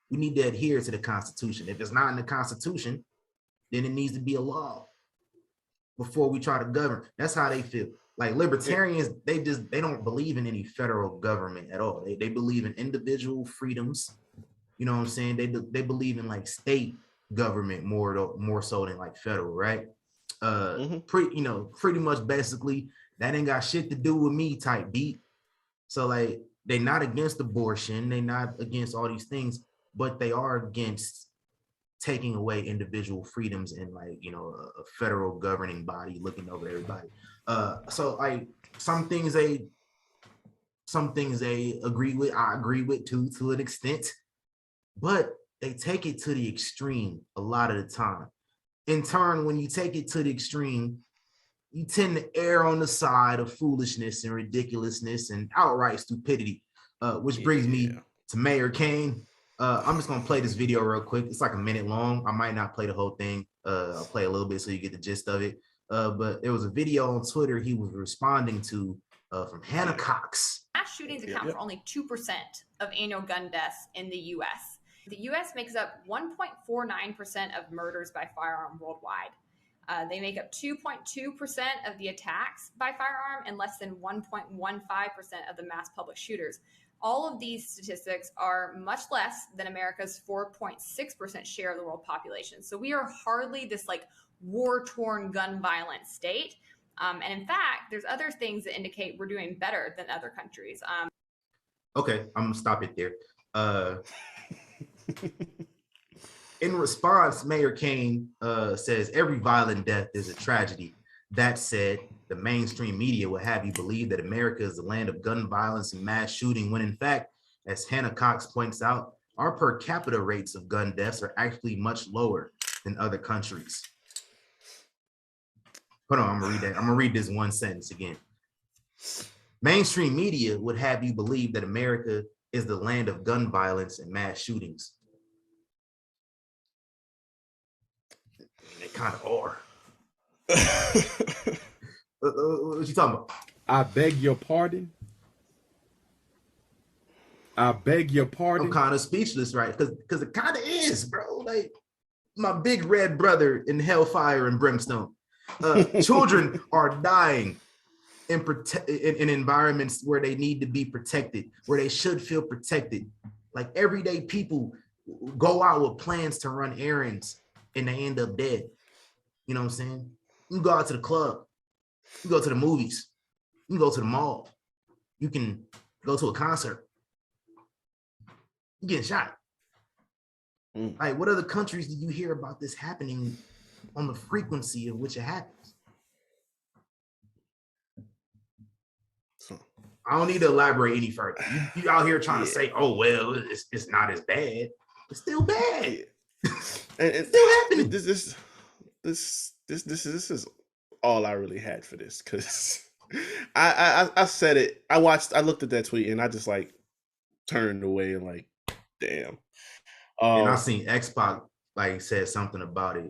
we need to adhere to the Constitution. If it's not in the Constitution, then it needs to be a law before we try to govern. That's how they feel. Like libertarians, they don't believe in any federal government at all. They believe in individual freedoms. You know what I'm saying? They believe in like state government more so than like federal, right? Pretty much basically that ain't got shit to do with me type beat. So like they're not against abortion, they're not against all these things, but they are against taking away individual freedoms and like, you know, a federal governing body looking over everybody. So like some things they agree with, I agree with too, to an extent, but they take it to the extreme a lot of the time. In turn, when you take it to the extreme, you tend to err on the side of foolishness and ridiculousness and outright stupidity, which brings me to Mayor Kane. I'm just gonna play this video real quick. It's like a minute long. I might not play the whole thing. I'll play a little bit so you get the gist of it. But there was a video on Twitter he was responding to from Hannah Cox. Mass shootings account for only 2% of annual gun deaths in the U.S. The U.S. makes up 1.49% of murders by firearm worldwide. They make up 2.2% of the attacks by firearm and less than 1.15% of the mass public shooters. All of these statistics are much less than America's 4.6% share of the world population. So we are hardly this like war-torn gun violent state. And in fact, there's other things that indicate we're doing better than other countries. Okay, I'm gonna stop it there. In response, Mayor Kane says every violent death is a tragedy. That said, the mainstream media will have you believe that America is the land of gun violence and mass shooting, when in fact, as Hannah Cox points out, our per capita rates of gun deaths are actually much lower than other countries. Hold on, I'm gonna read that. I'm gonna read this one sentence again. Mainstream media would have you believe that America is the land of gun violence and mass shootings. They kind of are. What you talking about? I beg your pardon. I beg your pardon. I'm kind of speechless, right? Because it kind of is, bro. Like my big red brother in hellfire and brimstone. Children are dying in environments where they need to be protected, where they should feel protected. Like everyday people go out with plans to run errands and they end up dead. You know what I'm saying? You can go out to the club, you go to the movies, you can go to the mall, you can go to a concert. You getting shot. Like, what other countries do you hear about this happening on the frequency of which it happens? I don't need to elaborate any further. You out here trying to say, "Oh well, it's not as bad." It's still bad. It's still happening. This is all I really had for this, because I said it. I looked at that tweet and I just like turned away and like, damn. And I seen X-Pac like said something about it,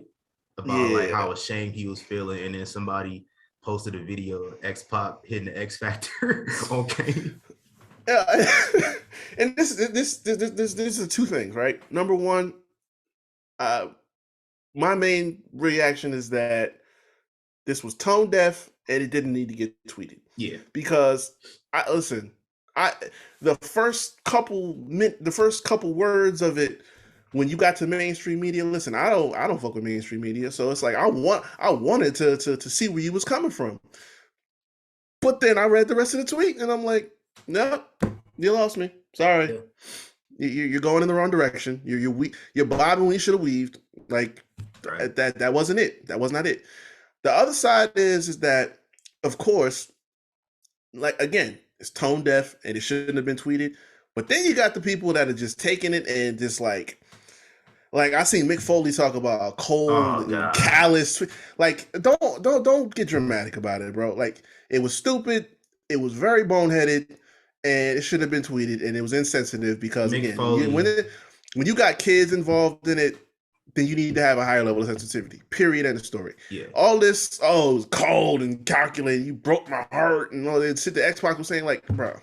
about like how ashamed he was feeling, and then somebody posted a video of X-Pac hitting the X Factor. Okay. And this is two things, right? Number one, my main reaction is that this was tone deaf and it didn't need to get tweeted. Yeah. Because the first couple words of it, when you got to mainstream media, listen, I don't fuck with mainstream media, so it's like I wanted to see where you was coming from. But then I read the rest of the tweet and I'm like, no, you lost me. Sorry. Yeah. You're going in the wrong direction. You're bobbing when you should have weaved. Like Right. that wasn't it. That was not it. The other side is that, of course, like again, it's tone deaf and it shouldn't have been tweeted. But then you got the people that are just taking it and just like I seen Mick Foley talk about a cold, callous. Like, don't get dramatic about it, bro. Like, it was stupid. It was very boneheaded, and it shouldn't have been tweeted. And it was insensitive because Mick again, Foley. when you got kids involved in it, then you need to have a higher level of sensitivity. Period. End of story. Yeah. All this, it was cold and calculated. You broke my heart, and all that shit. The Xbox was saying, like, bro,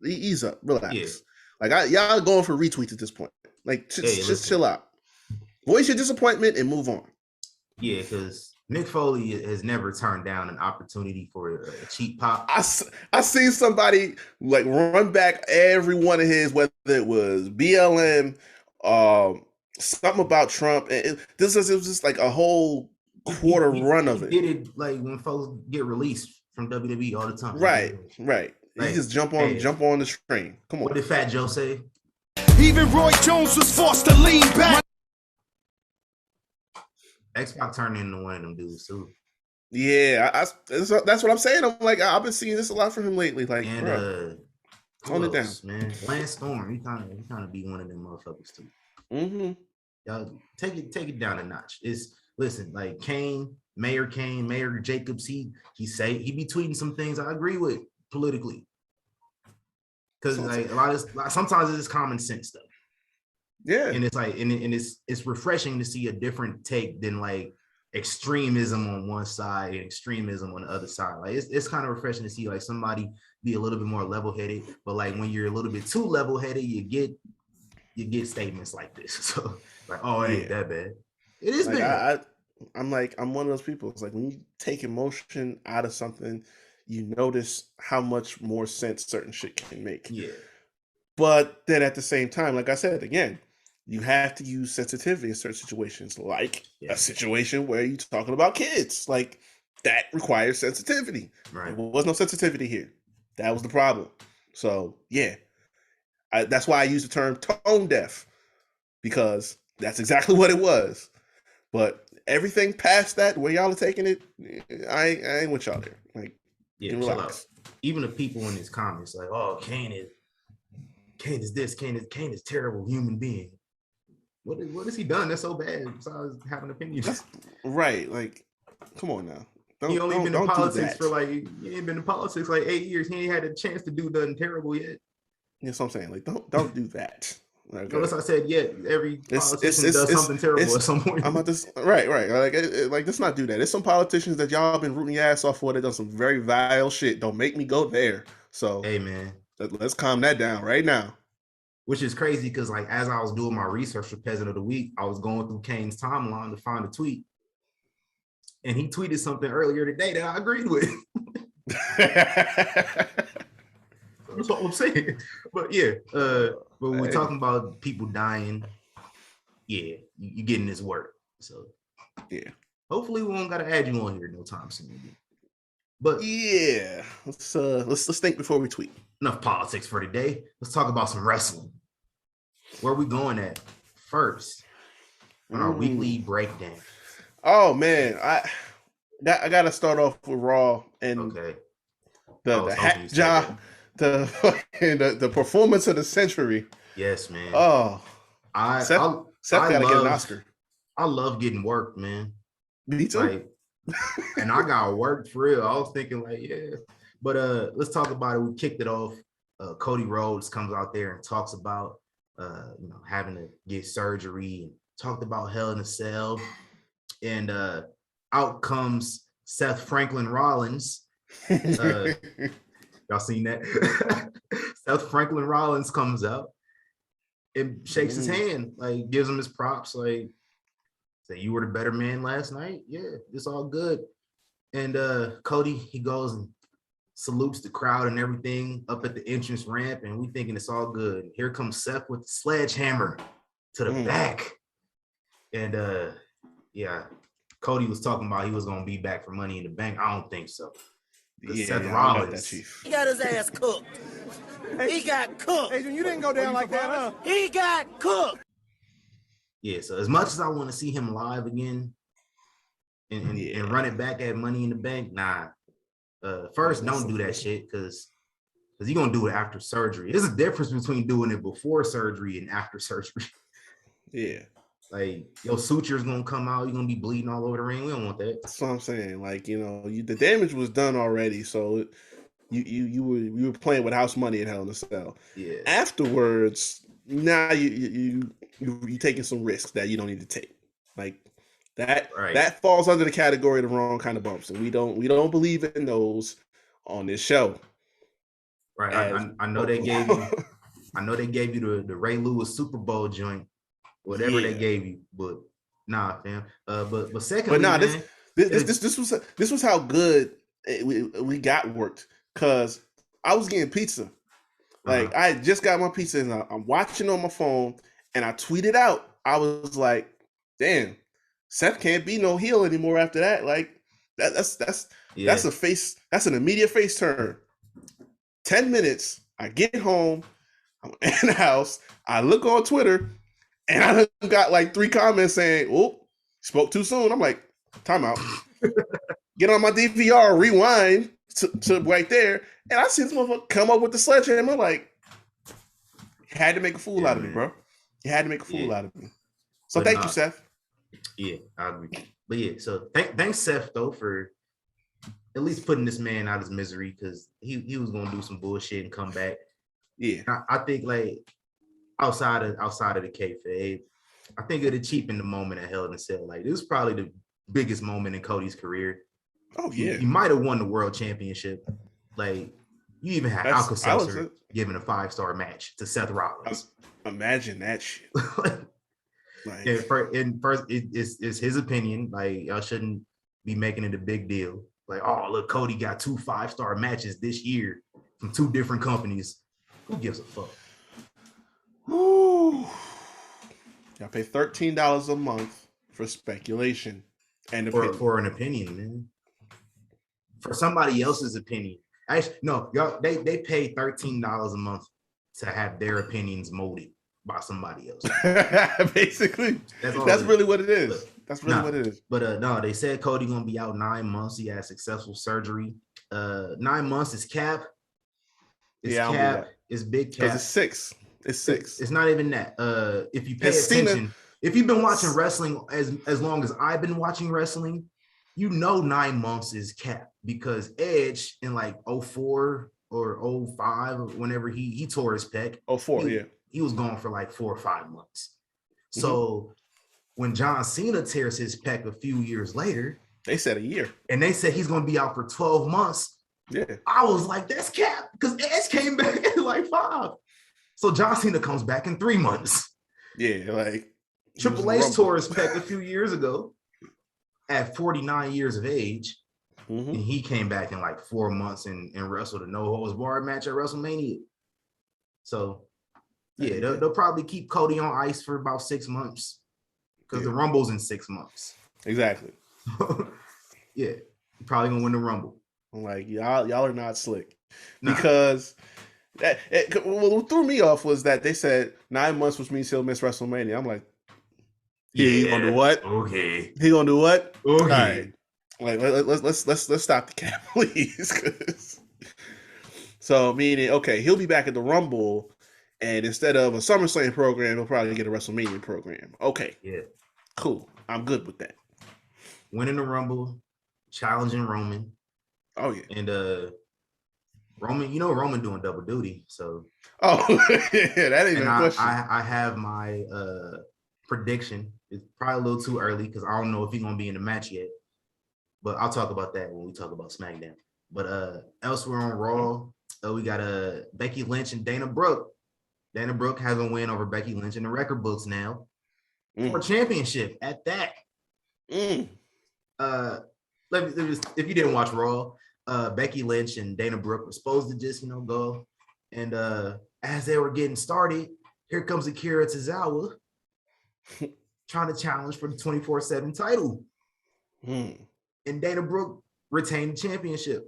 ease up, relax. Yeah. Like, y'all going for retweets at this point. Like, just chill out. Voice your disappointment and move on. Yeah, because Mick Foley has never turned down an opportunity for a cheap pop. I seen somebody like run back every one of his, whether it was BLM, something about Trump. And it was just like a whole quarter run of it. He did it like when folks get released from WWE all the time. Right. Like, you just jump on the train. Come on. What did Fat Joe say? Even Roy Jones was forced to lean back. X-Pac turned into one of them dudes too. Yeah, that's what I'm saying. I'm like, I've been seeing this a lot from him lately. Like, and tone it down, man. Lance Storm, he kind of be one of them motherfuckers too. Mm-hmm. Y'all take it down a notch. Listen, like Mayor Jacobs, he be tweeting some things I agree with politically. Because like sometimes it's common sense stuff. Yeah. And it's like and it's refreshing to see a different take than like extremism on one side and extremism on the other side. Like it's kind of refreshing to see like somebody be a little bit more level-headed, but like when you're a little bit too level-headed, you get statements like this. So like, oh, it ain't that bad. It is like, bad. I'm one of those people. It's like when you take emotion out of something, you notice how much more sense certain shit can make. Yeah. But then at the same time, like I said, again, you have to use sensitivity in certain situations, like a situation where you're talking about kids. Like, that requires sensitivity. Right. There was no sensitivity here. That was the problem. So, yeah. That's why I use the term tone deaf, because that's exactly what it was. But everything past that, where y'all are taking it, I ain't with y'all there. Like, relax. Even the people in his comments, like, oh, Kane is this, Kane is terrible human being. What has he done that's so bad besides having opinions? Right, like, come on now. He ain't been in politics like 8 years. He ain't had a chance to do nothing terrible yet. That's what I'm saying. Like, don't do that. Okay. Notice I said, every politician does something terrible at some point. I'm about to right. Like, let's not do that. There's some politicians that y'all been rooting your ass off for that done some very vile shit. Don't make me go there. So, hey man, let's calm that down right now. Which is crazy because, like, as I was doing my research for Peasant of the Week, I was going through Kane's timeline to find a tweet, and he tweeted something earlier today that I agreed with. That's all I'm saying. But yeah, but when we're talking about people dying, yeah, you getting this work. So yeah, hopefully we won't gotta add you on here no time soon. But yeah, let's think before we tweet. Enough politics for today. Let's talk about some wrestling. Where are we going at first on our weekly breakdown? Oh man, I gotta start off with Raw and the hack job, the performance of the century. Yes, man. Oh, Seth gotta get an Oscar. I love getting worked, man. Me too. Like, and I got worked for real. I was thinking like, yeah. But let's talk about it. We kicked it off. Cody Rhodes comes out there and talks about having to get surgery, and talked about Hell in a Cell. And out comes Seth Franklin Rollins. Y'all seen that? Seth Franklin Rollins comes out and shakes his hand, like gives him his props, like Say you were the better man last night. Yeah, it's all good. And Cody, he goes and salutes the crowd and everything up at the entrance ramp, and we thinking it's all good. Here comes Seth with the sledgehammer to the back. And yeah, Cody was talking about he was gonna be back for Money in the Bank. I don't think so. Yeah, Seth I Rollins, got that, Chief. He got his ass cooked. He got cooked. Adrian, you didn't go down like that, huh? He got cooked. yeah. So as much as I want to see him live again and run it back at Money in the Bank, nah. First, don't do that shit because you're gonna do it after surgery. There's a difference between doing it before surgery and after surgery. Yeah. Like your suture's gonna come out, you're gonna be bleeding all over the ring. We don't want that. That's what I'm saying. Like, you know, the damage was done already, so you were playing with house money in Hell in a Cell. Yeah. Afterwards, now you taking some risks that you don't need to take. Like that falls under the category of the wrong kind of bumps, and we don't believe in those on this show. Right. I know they gave you. I know they gave you the Ray Lewis Super Bowl joint, whatever they gave you, but nah, fam. But secondly, but nah, this was how good we got worked, because I was getting pizza. Like I just got my pizza and I'm watching on my phone, and I tweeted out. I was like, "Damn, Seth can't be no heel anymore after that." Like that's a face. That's an immediate face turn. 10 minutes. I get home. I'm in the house. I look on Twitter, and I got like 3 comments saying, "Oh, spoke too soon." I'm like, "Time out." Get on my DVR, rewind to right there, and I see this motherfucker come up with the sledgehammer. Like, you had to make a fool out of me, bro. You had to make a fool out of me. So thank you, Seth. Yeah, I agree. But yeah, so thanks, Seth, though, for at least putting this man out of his misery, because he was gonna do some bullshit and come back. Yeah, I think like outside of the kayfabe, I think it'd cheapen the moment at Hell in a Cell. Like this was probably the biggest moment in Cody's career. Oh yeah, he might have won the world championship. Like you even had Alka-Seltzer giving a 5-star match to Seth Rollins. Imagine that shit. Like, it's his opinion. Like y'all shouldn't be making it a big deal. Like, oh look, Cody got 2 5-star matches this year from 2 different companies. Who gives a fuck? Y'all pay $13 a month for speculation and for an opinion, man. For somebody else's opinion. Actually, no, y'all they pay $13 a month to have their opinions molded by somebody else. Basically, that's really what it is. That's really what it is. But no, they said Cody gonna be out 9 months. He had successful surgery. 9 months is cap. It's cap. It's big cap. It's 6. It's 6. It's not even that. If you pay attention, if you've been watching wrestling as long as I've been watching wrestling, you know 9 months is cap, because Edge in like 04 or 05, or whenever he tore his pec. 04, he was gone for like 4 or 5 months. So when John Cena tears his pec a few years later, they said a year, and they said he's going to be out for 12 months. Yeah, I was like, that's cap, because Edge came back in like 5. So John Cena comes back in 3 months. Yeah, like Triple H tore his pec a few years ago at 49 years of age. And he came back in like 4 months and wrestled a no-holds-barred match at WrestleMania. So, yeah, they'll probably keep Cody on ice for about 6 months, because the Rumble's in 6 months. Exactly. Yeah, probably gonna win the Rumble. I'm like, y'all are not slick. Because what threw me off was that they said 9 months, which means he'll miss WrestleMania. I'm like, he gonna do what? Okay. He gonna do what? Okay. All right. Like, let's stop the cap, please. So meaning, okay, he'll be back at the Rumble, and instead of a SummerSlam program, he'll probably get a WrestleMania program. Okay. Yeah. Cool. I'm good with that. Winning the Rumble, challenging Roman. Oh yeah. And Roman, Roman doing double duty. So yeah, that ain't a question. I have my prediction. It's probably a little too early because I don't know if he's gonna be in the match yet. But I'll talk about that when we talk about SmackDown. But elsewhere on Raw, we got Becky Lynch and Dana Brooke. Dana Brooke has a win over Becky Lynch in the record books now for a championship at that. Let me just, if you didn't watch Raw, Becky Lynch and Dana Brooke were supposed to just, go. And as they were getting started, here comes Akira Tozawa trying to challenge for the 24/7 title. And Dana Brooke retained the championship.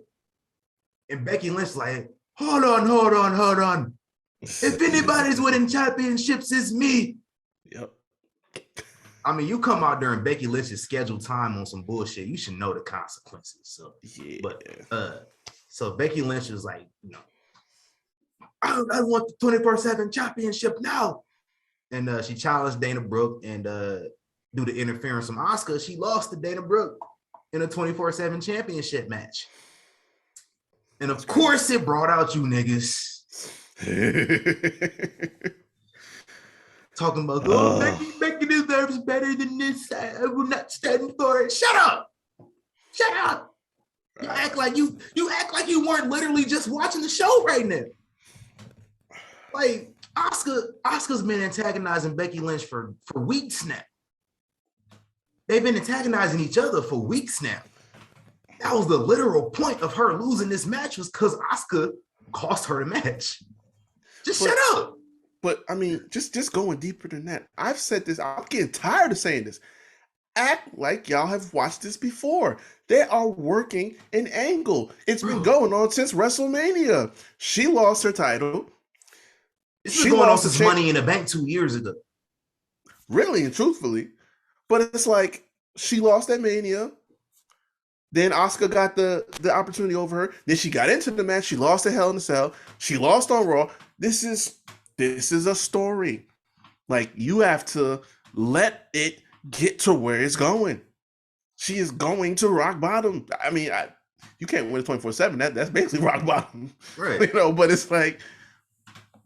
And Becky Lynch like, hold on. If anybody's winning championships, it's me. Yep. I mean, you come out during Becky Lynch's scheduled time on some bullshit, you should know the consequences. So, yeah. But so Becky Lynch was like, I want the 24/7 championship now. And she challenged Dana Brooke, and due to interference from Asuka, she lost to Dana Brooke in a 24/7 championship match. And of course, it brought out you niggas. Talking about, Becky deserves better than this. I will not stand for it. Shut up. You act like you weren't literally just watching the show right now. Like Asuka's been antagonizing Becky Lynch for weeks now. They've been antagonizing each other for weeks now. That was the literal point of her losing this match, was because Asuka cost her the match. Shut up. But I mean, just going deeper than that. I've said this. I'm getting tired of saying this. Act like y'all have watched this before. They are working an angle. It's been going on since WrestleMania. She lost her title. She going on since Money in the Bank 2 years ago. Really and truthfully. But it's like she lost at Mania. Then Asuka got the opportunity over her. Then she got into the match. She lost at Hell in a Cell. She lost on Raw. This is a story. Like, you have to let it get to where it's going. She is going to rock bottom. I mean, you can't win 24/7. That's basically rock bottom, right? But it's like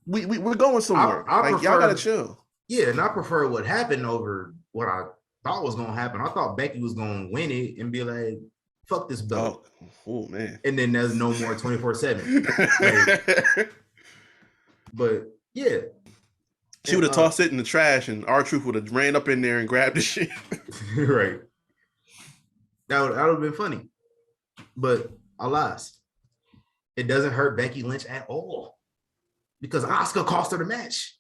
we're going somewhere. Y'all gotta chill. Yeah, and I prefer what happened over what I thought was gonna happen. I thought Becky was gonna win it and be like, "Fuck this belt." Oh man! And then there's no more 24/7. But yeah. She would have tossed it in the trash, and R-Truth would have ran up in there and grabbed the shit. Right. That would have been funny. But alas, it doesn't hurt Becky Lynch at all, because Asuka cost her the match.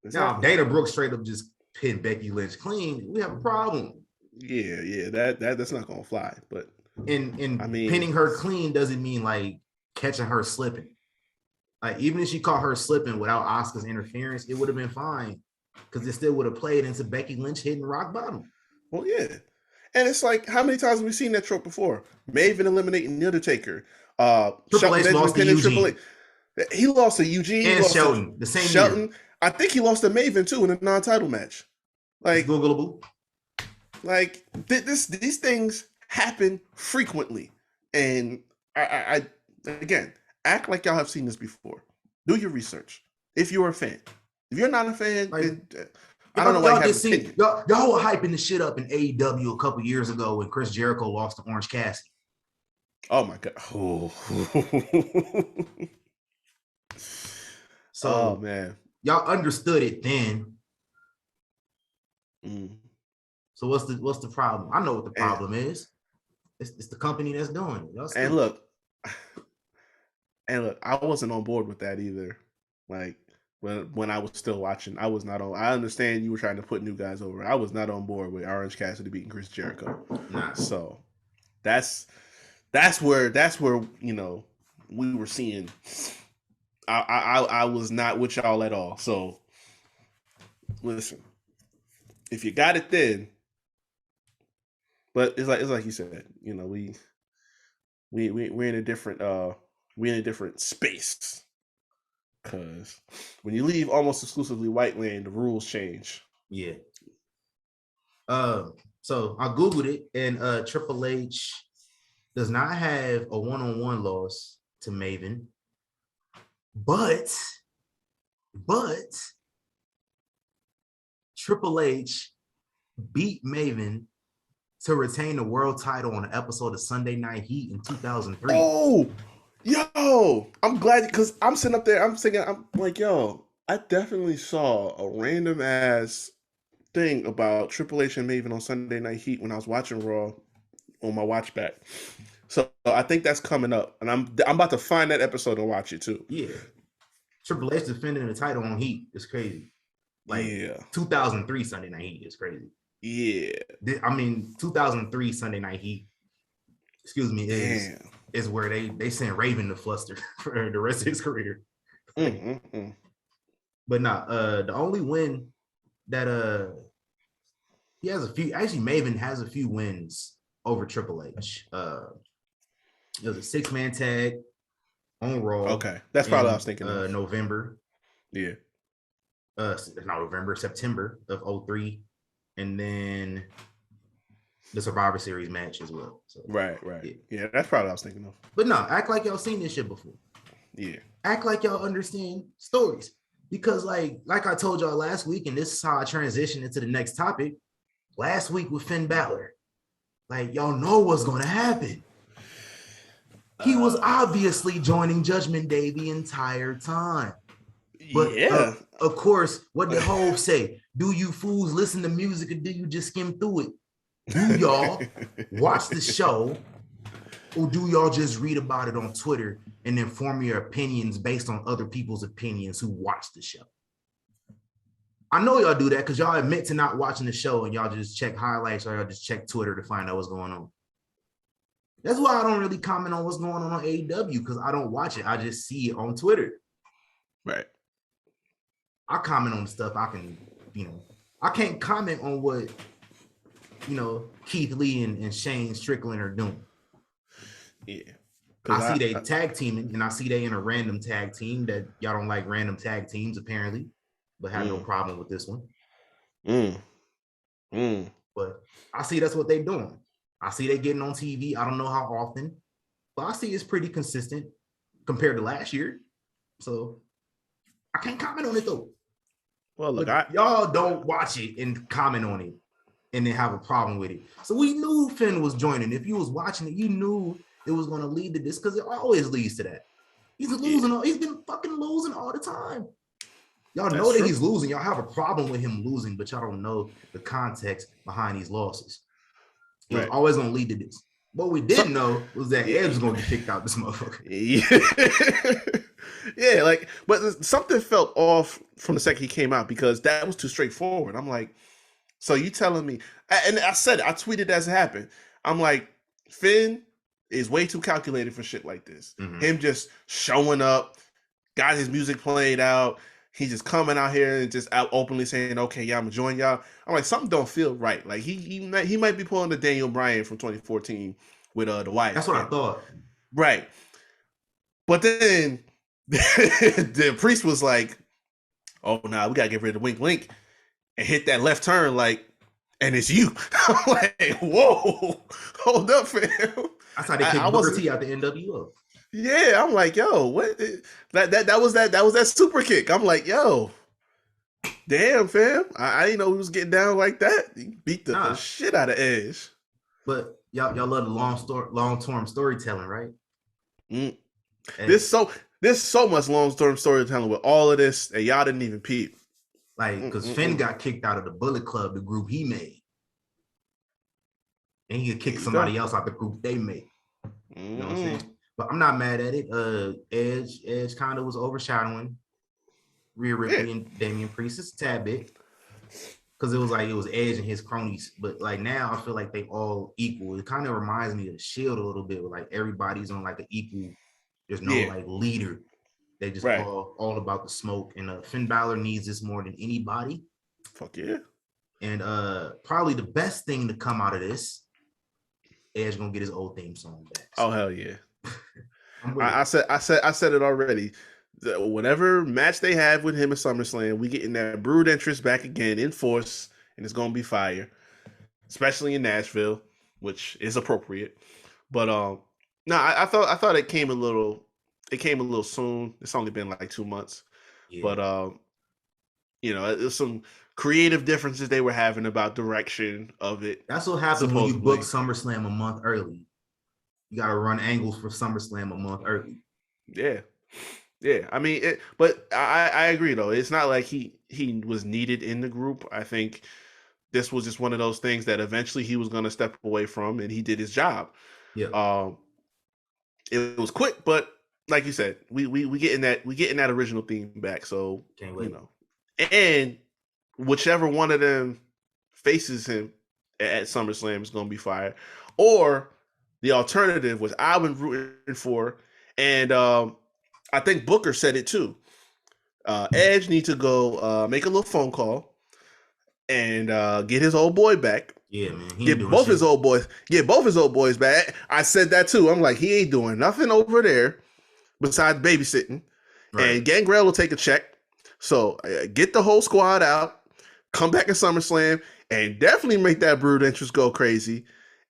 Now, if Dana Brooke straight up just pinned Becky Lynch clean, we have a problem. Yeah, that's not gonna fly. But I mean, pinning her clean doesn't mean like catching her slipping. Like, even if she caught her slipping without Asuka's interference, it would have been fine, because it still would have played into Becky Lynch hitting rock bottom. Well, yeah. And it's like, how many times have we seen that trope before? Maven eliminating The Undertaker. Triple H lost to Eugene. He lost to Eugene. And Shelton, the same Shelton. year. I think he lost to Maven, too, in a non-title match. Like, Googleable. Like, these things happen frequently. And I again, act like y'all have seen this before. Do your research if you're a fan. If you're not a fan, I don't know why you have an opinion. Y'all were hyping the shit up in AEW a couple years ago when Chris Jericho lost to Orange Cassidy. Oh my god! So, man, y'all understood it then. So what's the problem? I know what the problem is. It's the company that's doing it. And look, I wasn't on board with that either. Like, when I was still watching, I was not on. I understand you were trying to put new guys over. I was not on board with Orange Cassidy beating Chris Jericho. Nah. So that's where we were seeing. I was not with y'all at all. So listen, if you got it then, but it's like you said, we're in a different space. Because when you leave almost exclusively white land, the rules change. Yeah. So I Googled it, and Triple H does not have a one-on-one loss to Maven. But Triple H beat Maven to retain the world title on an episode of Sunday Night Heat in 2003. Oh! Yo, I'm glad, because I'm sitting up there, I'm like, yo, I definitely saw a random ass thing about Triple H and Maven on Sunday Night Heat when I was watching Raw on my watch back. So I think that's coming up, and I'm about to find that episode and watch it too. Yeah. Triple H defending the title on Heat is crazy. Like 2003 Sunday Night Heat is crazy. Yeah. I mean, 2003 Sunday Night Heat, excuse me, is where they sent Raven to fluster for the rest of his career. But the only win that he has a few, actually Maven has a few wins over Triple H. It was a 6-man tag on Raw. Okay, that's probably what I was thinking of. November. Yeah. Not November, September of 2003. And then the Survivor Series match as well. So, right. Yeah, that's probably what I was thinking of. But no, act like y'all seen this shit before. Yeah. Act like y'all understand stories. Because like I told y'all last week, and this is how I transition into the next topic. Last week with Finn Balor, like y'all know what's going to happen. He was obviously joining Judgment Day the entire time. But of course, what did Hove say? Do you fools listen to music or do you just skim through it? Do y'all watch the show or do y'all just read about it on Twitter and then form your opinions based on other people's opinions who watch the show? I know y'all do that because y'all admit to not watching the show and y'all just check highlights or y'all just check Twitter to find out what's going on. That's why I don't really comment on what's going on AEW because I don't watch it. I just see it on Twitter. Right. I comment on stuff I can, I can't comment on what, Keith Lee and Shane Strickland are doing. Yeah. I see they tag teaming and I see they in a random tag team that y'all don't like random tag teams apparently, but have no problem with this one. But I see that's what they're doing. I see they getting on TV. I don't know how often, but I see it's pretty consistent compared to last year. So I can't comment on it though. Well, look, y'all don't watch it and comment on it and then have a problem with it. So we knew Finn was joining. If you was watching it, you knew it was going to lead to this because it always leads to that. He's losing. He's been fucking losing all the time. Y'all know that he's losing. Y'all have a problem with him losing, but y'all don't know the context behind these losses. It was always going to lead to this. What we didn't know was that Edge was going to get kicked out this motherfucker. Yeah, but something felt off from the second he came out because that was too straightforward. I'm like, so you telling me, and I said it, I tweeted as it happened. I'm like, Finn is way too calculated for shit like this. Him just showing up, got his music played out. He's just coming out here and just out openly saying, okay, yeah, I'm gonna join y'all. I'm like, something don't feel right. Like he might be pulling the Daniel Bryan from 2014 with the Wyatt. That's what I thought. Right. But then the priest was like, oh, nah, we gotta get rid of Wink Link and hit that left turn, and it's you. I'm like, whoa, hold up, fam. That's how they kicked Booker T out the NWO. Yeah, I'm like, yo, what? That was that super kick. I'm like, yo, damn, fam. I didn't know he was getting down like that. He beat the shit out of Edge. But y'all love the long-term storytelling, right? There's so much long-term storytelling with all of this, and y'all didn't even peep. Like, because Finn got kicked out of the Bullet Club, the group he made. And he could kick somebody else out the group they made. You know what I'm saying? But I'm not mad at it. Edge kind of was overshadowing Rhea Ripley and Damian Priest just a tad bit. Because it was Edge and his cronies. But now I feel like they all equal. It kind of reminds me of the Shield a little bit, where everybody's on an equal. There's no leader. They just all about the smoke. And Finn Balor needs this more than anybody. Fuck yeah. And probably the best thing to come out of this, Edge gonna get his old theme song back. So. Oh hell yeah. I said it already. Whatever match they have with him at SummerSlam, we getting that Brood interest back again in force, and it's gonna be fire, especially in Nashville, which is appropriate. But no, I thought it came a little soon. It's only been 2 months, but there's some creative differences they were having about direction of it. That's what happens when you book SummerSlam a month early. You got to run angles for SummerSlam a month early. Yeah. I mean, but I agree though. It's not like he was needed in the group. I think this was just one of those things that eventually he was going to step away from, and he did his job. Yeah. It was quick, but like you said, we getting that original theme back. So Can't wait. And whichever one of them faces him at SummerSlam is going to be fire, or the alternative, which I've been rooting for, and I think Booker said it too. Edge need to go make a little phone call and get his old boy back. Yeah, man. Get both his old boys back. I said that too. I'm like, he ain't doing nothing over there besides babysitting. Right. And Gangrel will take a check. So get the whole squad out, come back at SummerSlam, and definitely make that Brood interest go crazy,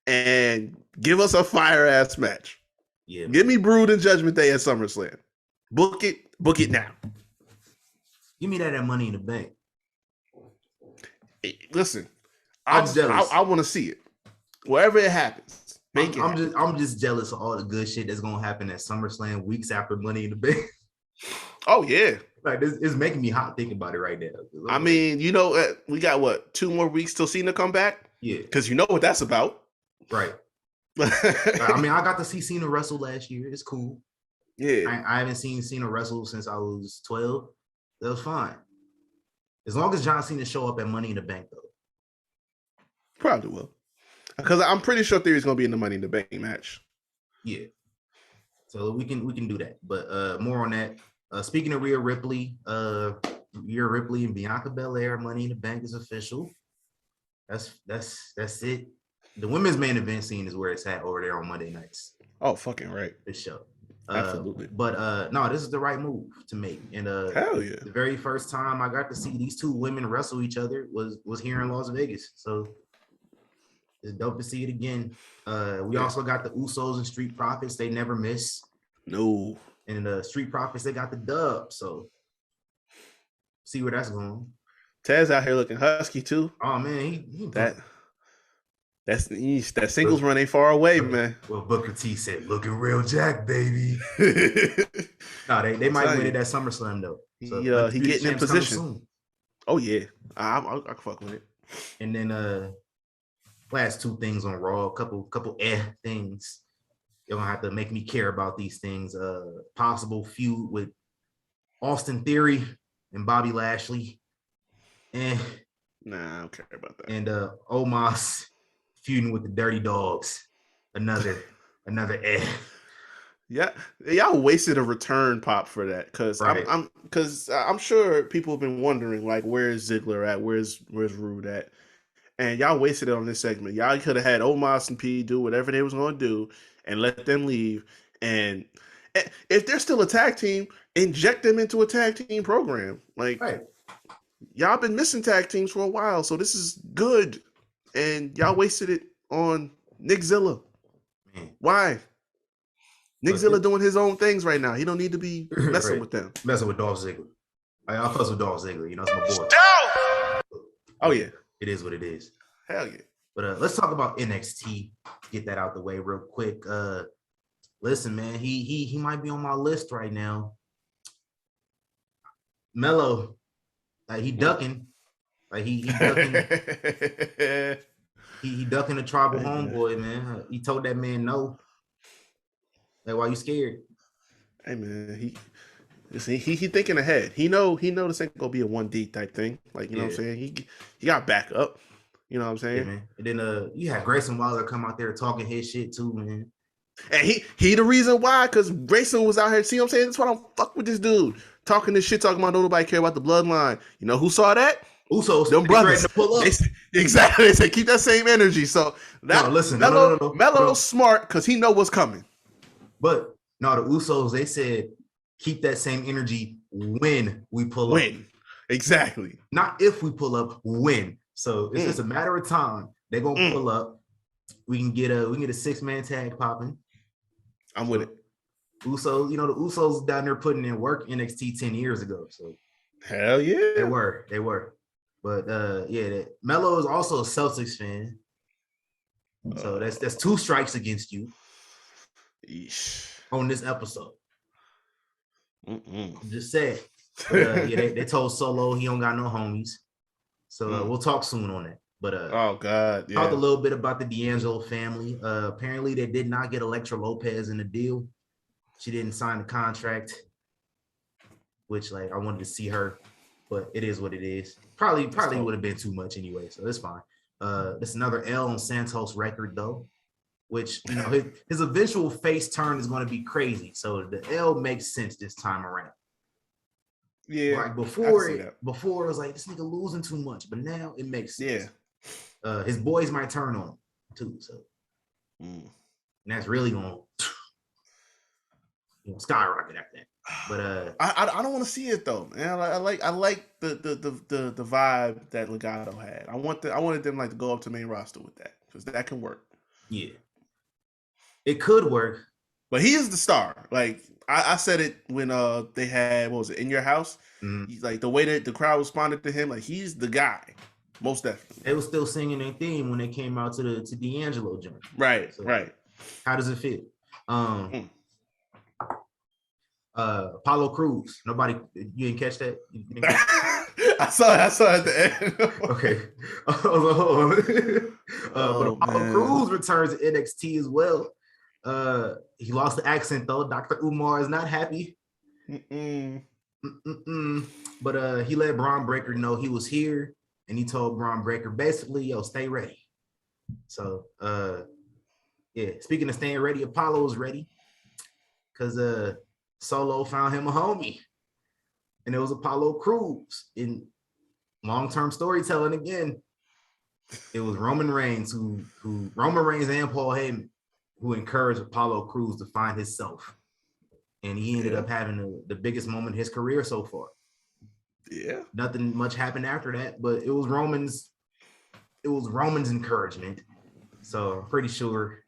and give us a fire ass match. Yeah, give me Brood and Judgment Day at SummerSlam. Book it now. Give me that Money in the Bank. Listen, I want to see it. Wherever it happens, I'm just jealous of all the good shit that's gonna happen at SummerSlam weeks after Money in the Bank. Oh yeah, like this is making me hot thinking about it right now. I mean, we got 2 more weeks till Cena come back. Yeah, because you know what that's about, right? I mean, I got to see Cena wrestle last year. It's cool. Yeah, I haven't seen Cena wrestle since I was 12. That was fine. As long as John Cena show up at Money in the Bank, though. Probably will. Because I'm pretty sure Theory's going to be in the Money in the Bank match. Yeah. So we can do that. But more on that. Speaking of Rhea Ripley and Bianca Belair, Money in the Bank is official. That's it. The women's main event scene is where it's at over there on Monday nights. Oh, fucking right. This show. Absolutely. But no, this is the right move to make. And hell yeah. The very first time I got to see these two women wrestle each other was here in Las Vegas. So it's dope to see it again. We also got the Usos and Street Profits. They never miss. No. And the Street Profits, they got the dub. So see where that's going. Taz out here looking husky too. Oh man, he that singles run ain't far away, man. Well, Booker T said, "Looking real jack, baby." No, they might win it at SummerSlam though. So he getting in position. Oh yeah, I can fuck with it. And then last 2 things on Raw, couple things. You're gonna have to make me care about these things. Possible feud with Austin Theory and Bobby Lashley. Nah, I don't care about that. And Omos feuding with the Dirty Dogs. Another Yeah, y'all wasted a return pop for that because right. I'm sure people have been wondering like where's Ziggler at, where's Rude at, and y'all wasted it on this segment. Y'all could have had Omos and P do whatever they was gonna do and let them leave. And if they're still a tag team, inject them into a tag team program. Like right. Y'all been missing tag teams for a while, so this is good. And y'all wasted it on Nick Zilla. Man. Why? Nick Zilla doing his own things right now. He don't need to be messing with them. Messing with Dolph Ziggler. I'll fuss with Dolph Ziggler. You know, it's my boy. Oh, yeah. It is what it is. Hell yeah. But let's talk about NXT. Get that out the way real quick. Listen, man, he might be on my list right now. Mello, he ducking. Like he ducking. he ducking the tribal homeboy, man. He told that man no. Like, why you scared? Hey man, he thinking ahead. He know this ain't gonna be a 1D type thing. Like, you know what I'm saying? He got backup. You know what I'm saying? Yeah, man. And then you had Grayson Waller come out there talking his shit too, man. And he the reason why, because Grayson was out here. See what I'm saying? That's why I don't fuck with this dude. Talking this shit, talking about nobody care about the bloodline. You know who saw that? Usos, them brothers. To pull up. Exactly. They say keep that same energy. So that Melo's smart because he know what's coming. But no, the Usos, they said keep that same energy when we pull up. Exactly. Not if we pull up, when. So it's just a matter of time. They're gonna pull up. We can get a 6-man tag popping. I'm with it. Usos, the Usos down there putting in work NXT 10 years ago. So hell yeah. They were. But Melo is also a Celtics fan. So that's 2 strikes against you. Eesh. On this episode. Just said. They told Solo he don't got no homies. So we'll talk soon on that. But oh god, yeah. talked a little bit about the D'Angelo family. Apparently, they did not get Elektra Lopez in the deal. She didn't sign the contract, which like I wanted to see her, but it is what it is. Probably would have been too much anyway, so it's fine. It's another L on Santos' record though, which you know his eventual face turn is going to be crazy. So the L makes sense this time around. Yeah, like before it was like this nigga losing too much, but now it makes sense. Yeah, his boys might turn on him too, so and that's really gonna skyrocket after that. But I don't want to see it though, man. I like the vibe that Legado had. I wanted them like to go up to main roster with that because that can work. Yeah, it could work. But he is the star. Like I said it when they had what was it In Your House? He's like the way that the crowd responded to him, like he's the guy, most definitely. They were still singing their theme when they came out to D'Angelo joint. Right, so, right. How does it feel? Apollo Crews. Nobody, you didn't catch that? You didn't catch that? I saw it at the end. Okay. But Apollo Crews returns to NXT as well. He lost the accent though. Dr. Umar is not happy. But he let Braun Breaker know he was here, and he told Braun Breaker basically, "Yo, stay ready." So, yeah. Speaking of staying ready, Apollo was ready because Solo found him a homie, and it was Apollo Crews. In long-term storytelling again, it was Roman Reigns Roman Reigns and Paul Heyman who encouraged Apollo Crews to find himself. And he ended up having the biggest moment in his career so far. Yeah. Nothing much happened after that, but it was Roman's encouragement. So I'm pretty sure,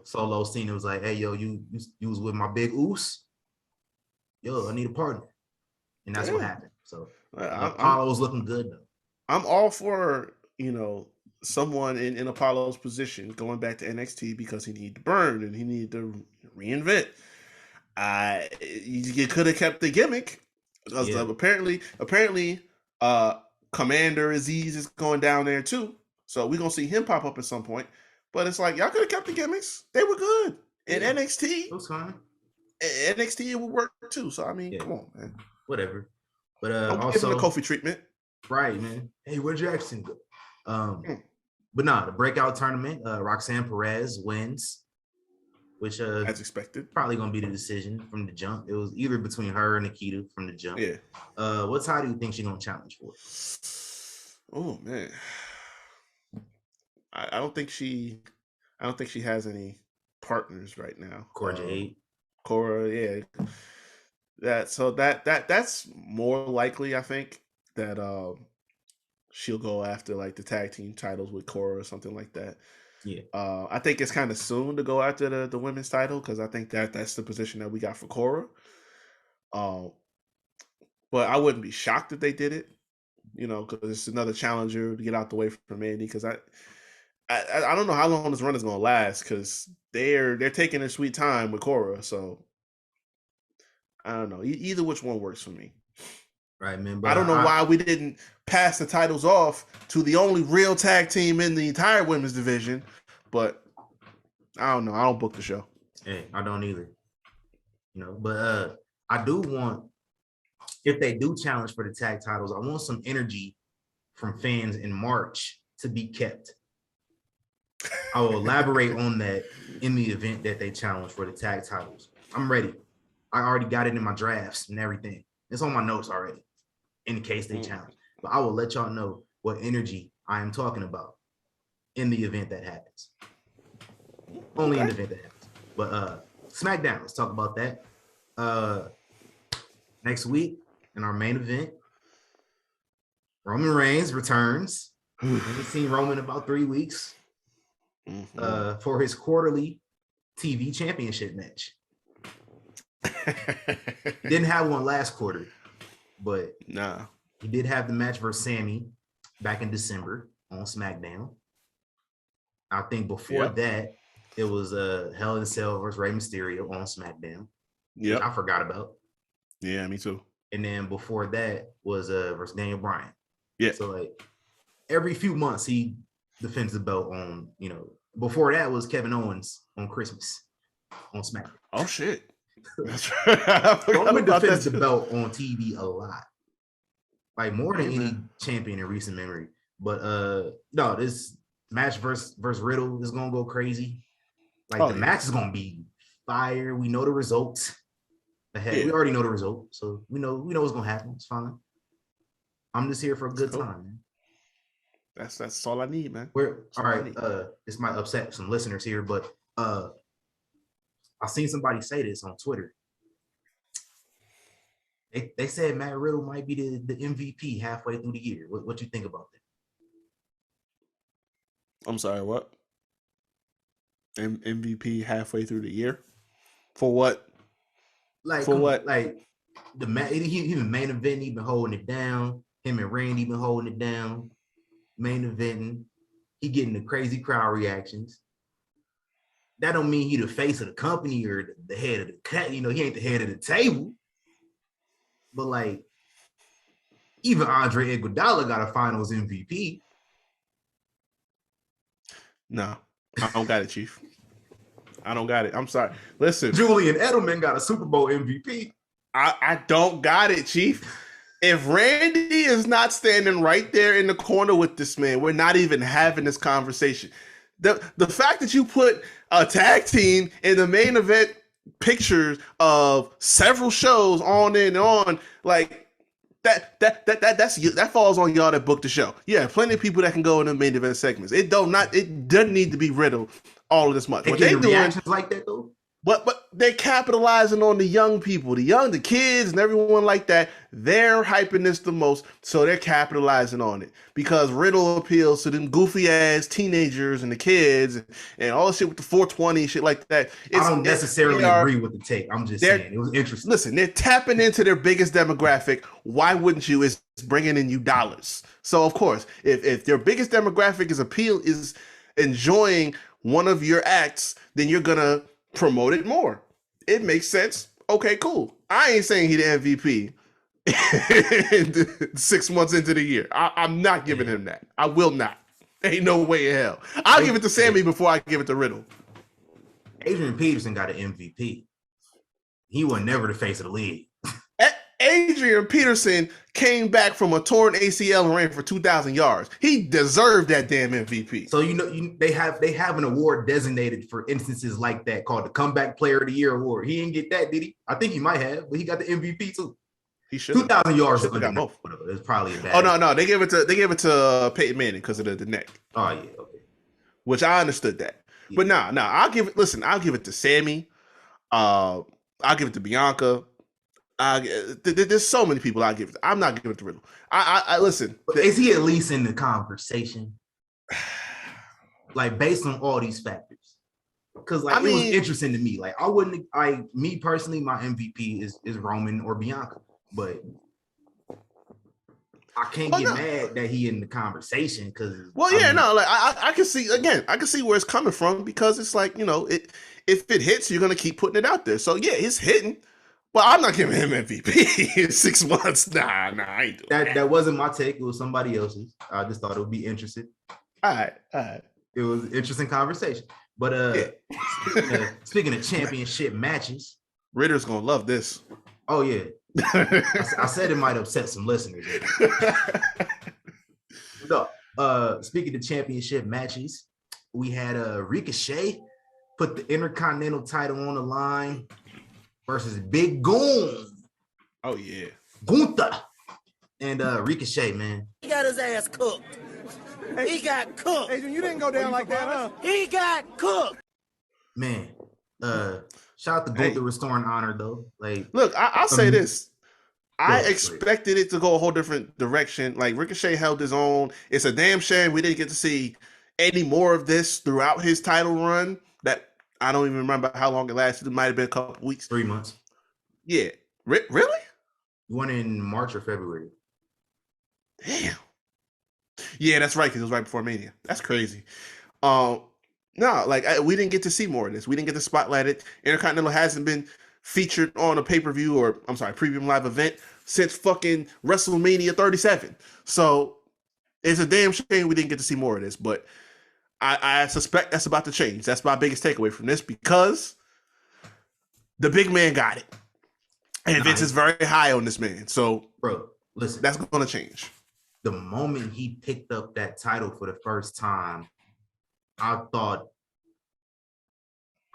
Solo Cena was like, "Hey, yo, you was with my big Oos. Yo, I need a partner." And that's what happened. So Apollo's looking good though. I'm all for, someone in Apollo's position going back to NXT because he needed to burn and he needed to reinvent. You could have kept the gimmick. Apparently, Commander Aziz is going down there too. So we're gonna see him pop up at some point. But it's like y'all could have kept the gimmicks. They were good. In NXT. It was fine. NXT it would work too. So I mean, come on, man. Whatever. But I'm giving the Kofi treatment. Right, man. Hey, where'd Jackson go? But the breakout tournament, Roxanne Perez wins, which as expected, probably gonna be the decision from the jump. It was either between her and Nikita from the jump. Yeah. What title do you think she's gonna challenge for? Oh man, I don't think she has any partners right now. Cora, yeah. That's more likely. I think that she'll go after like the tag team titles with Cora or something like that. Yeah. I think it's kind of soon to go after the women's title because I think that's the position that we got for Cora. But I wouldn't be shocked if they did it, because it's another challenger to get out the way from Mandy. Because I don't know how long this run is going to last because they're taking their sweet time with Cora. So I don't know. Either which one works for me. Right, man. But I don't know why we didn't pass the titles off to the only real tag team in the entire women's division. But I don't know. I don't book the show. Hey, I don't either. But I do want, if they do challenge for the tag titles, I want some energy from fans in March to be kept. I will elaborate on that in the event that they challenge for the tag titles. I'm ready. I already got it in my drafts and everything. It's on my notes already in case they challenge. But I will let y'all know what energy I am talking about in the event that happens. Only in the event that happens. But SmackDown, let's talk about that. Next week in our main event, Roman Reigns returns. Haven't seen Roman in about 3 weeks for his quarterly TV championship match. Didn't have one last quarter, but he did have the match versus Sammy back in December on SmackDown. I think before that, it was Hell in a Cell versus Rey Mysterio on SmackDown. Yeah, I forgot about. Yeah, me too. And then before that was versus Daniel Bryan. Yeah. So like every few months he defends the belt on, before that was Kevin Owens on Christmas on SmackDown. Oh shit. That's right. Roman defends the belt on TV a lot. Like more than any champion in recent memory. But no, this match versus Riddle is gonna go crazy. Like match is gonna be fire. We know the results ahead. Yeah. We already know the result, so we know what's gonna happen. It's fine. I'm just here for a good time, man. That's all I need, man. All right. This might upset some listeners here, but I seen somebody say this on Twitter. They said Matt Riddle might be the MVP halfway through the year. What you think about that? I'm sorry, what? MVP halfway through the year? For what? What? Like he been main event, he been holding it down. Him and Randy been holding it down. Main eventing. He getting the crazy crowd reactions. That don't mean he the face of the company or the head of the cut. He ain't the head of the table. But like, even Andre Iguodala got a Finals MVP. No, I don't got it, Chief. I don't got it. I'm sorry. Listen, Julian Edelman got a Super Bowl MVP. I don't got it, Chief. If Randy is not standing right there in the corner with this man, we're not even having this conversation. The fact that you put a tag team in the main event pictures of several shows on and on, like that falls on y'all that booked the show. Yeah, plenty of people that can go in the main event segments. It doesn't need to be Riddle all of this much. What they doing reactions like that though? But they're capitalizing on the young people, the kids and everyone like that. They're hyping this the most, so they're capitalizing on it because Riddle appeals to them goofy ass teenagers and the kids and all the shit with the 420 shit like that. I don't necessarily agree with the take. I'm just saying it was interesting. Listen, they're tapping into their biggest demographic. Why wouldn't you? It's bringing in you dollars. So of course, if their biggest demographic is enjoying one of your acts, then you're gonna promote it more. It makes sense. Okay, cool. I ain't saying he the MVP 6 months into the year. I'm not giving him that. I will not. Ain't no way in hell. I'll give it to Sammy before I give it to Riddle. Adrian Peterson got an MVP. He was never the face of the league. Adrian Peterson came back from a torn ACL and ran for 2,000 yards. He deserved that damn MVP. So they have an award designated for instances like that called the Comeback Player of the Year award. He didn't get that, did he? I think he might have, but he got the MVP too. He should 2,000 yards. Should have got both. It's probably a bad. Oh no, they gave it to Peyton Manning because of the neck. Oh yeah, okay. Which I understood that, yeah. But no, I'll give it to Sammy. I'll give it to Bianca. There's so many people I give it to. I'm not giving it to Riddle. I listen. But is he at least in the conversation? Like based on all these factors, because it was interesting to me. Like me personally, my MVP is Roman or Bianca, but I can't get mad that he in the conversation because. Well, yeah, I can see where it's coming from because it's like if it hits, you're gonna keep putting it out there. So yeah, it's hitting. Well, I'm not giving him MVP in 6 months. Nah, I ain't doing that. That wasn't my take. It was somebody else's. I just thought it would be interesting. All right. It was an interesting conversation. But speaking of championship matches, Ritter's gonna love this. Oh yeah, I said it might upset some listeners. No, speaking of championship matches, we had Ricochet put the Intercontinental title on the line versus Big Goon. Oh yeah, Gunther and Ricochet, man. He got his ass cooked. He got cooked. Adrian, you didn't go down like that, huh? He got cooked. Man, shout out to Gunther restoring honor though. Like, look, I'll say this. I expected it to go a whole different direction. Like Ricochet held his own. It's a damn shame we didn't get to see any more of this throughout his title run. That I don't even remember how long it lasted. It might have been a couple weeks. 3 months. Yeah. Really? One in March or February. Damn. Yeah, that's right, because it was right before Mania. That's crazy. No, we didn't get to see more of this. We didn't get to spotlight it. Intercontinental hasn't been featured on a pay-per-view or, premium live event since fucking WrestleMania 37. So it's a damn shame we didn't get to see more of this. But I suspect that's about to change. That's my biggest takeaway from this because the big man got it. And Vince is very high on this man. So, bro, listen. That's going to change. The moment he picked up that title for the first time, I thought,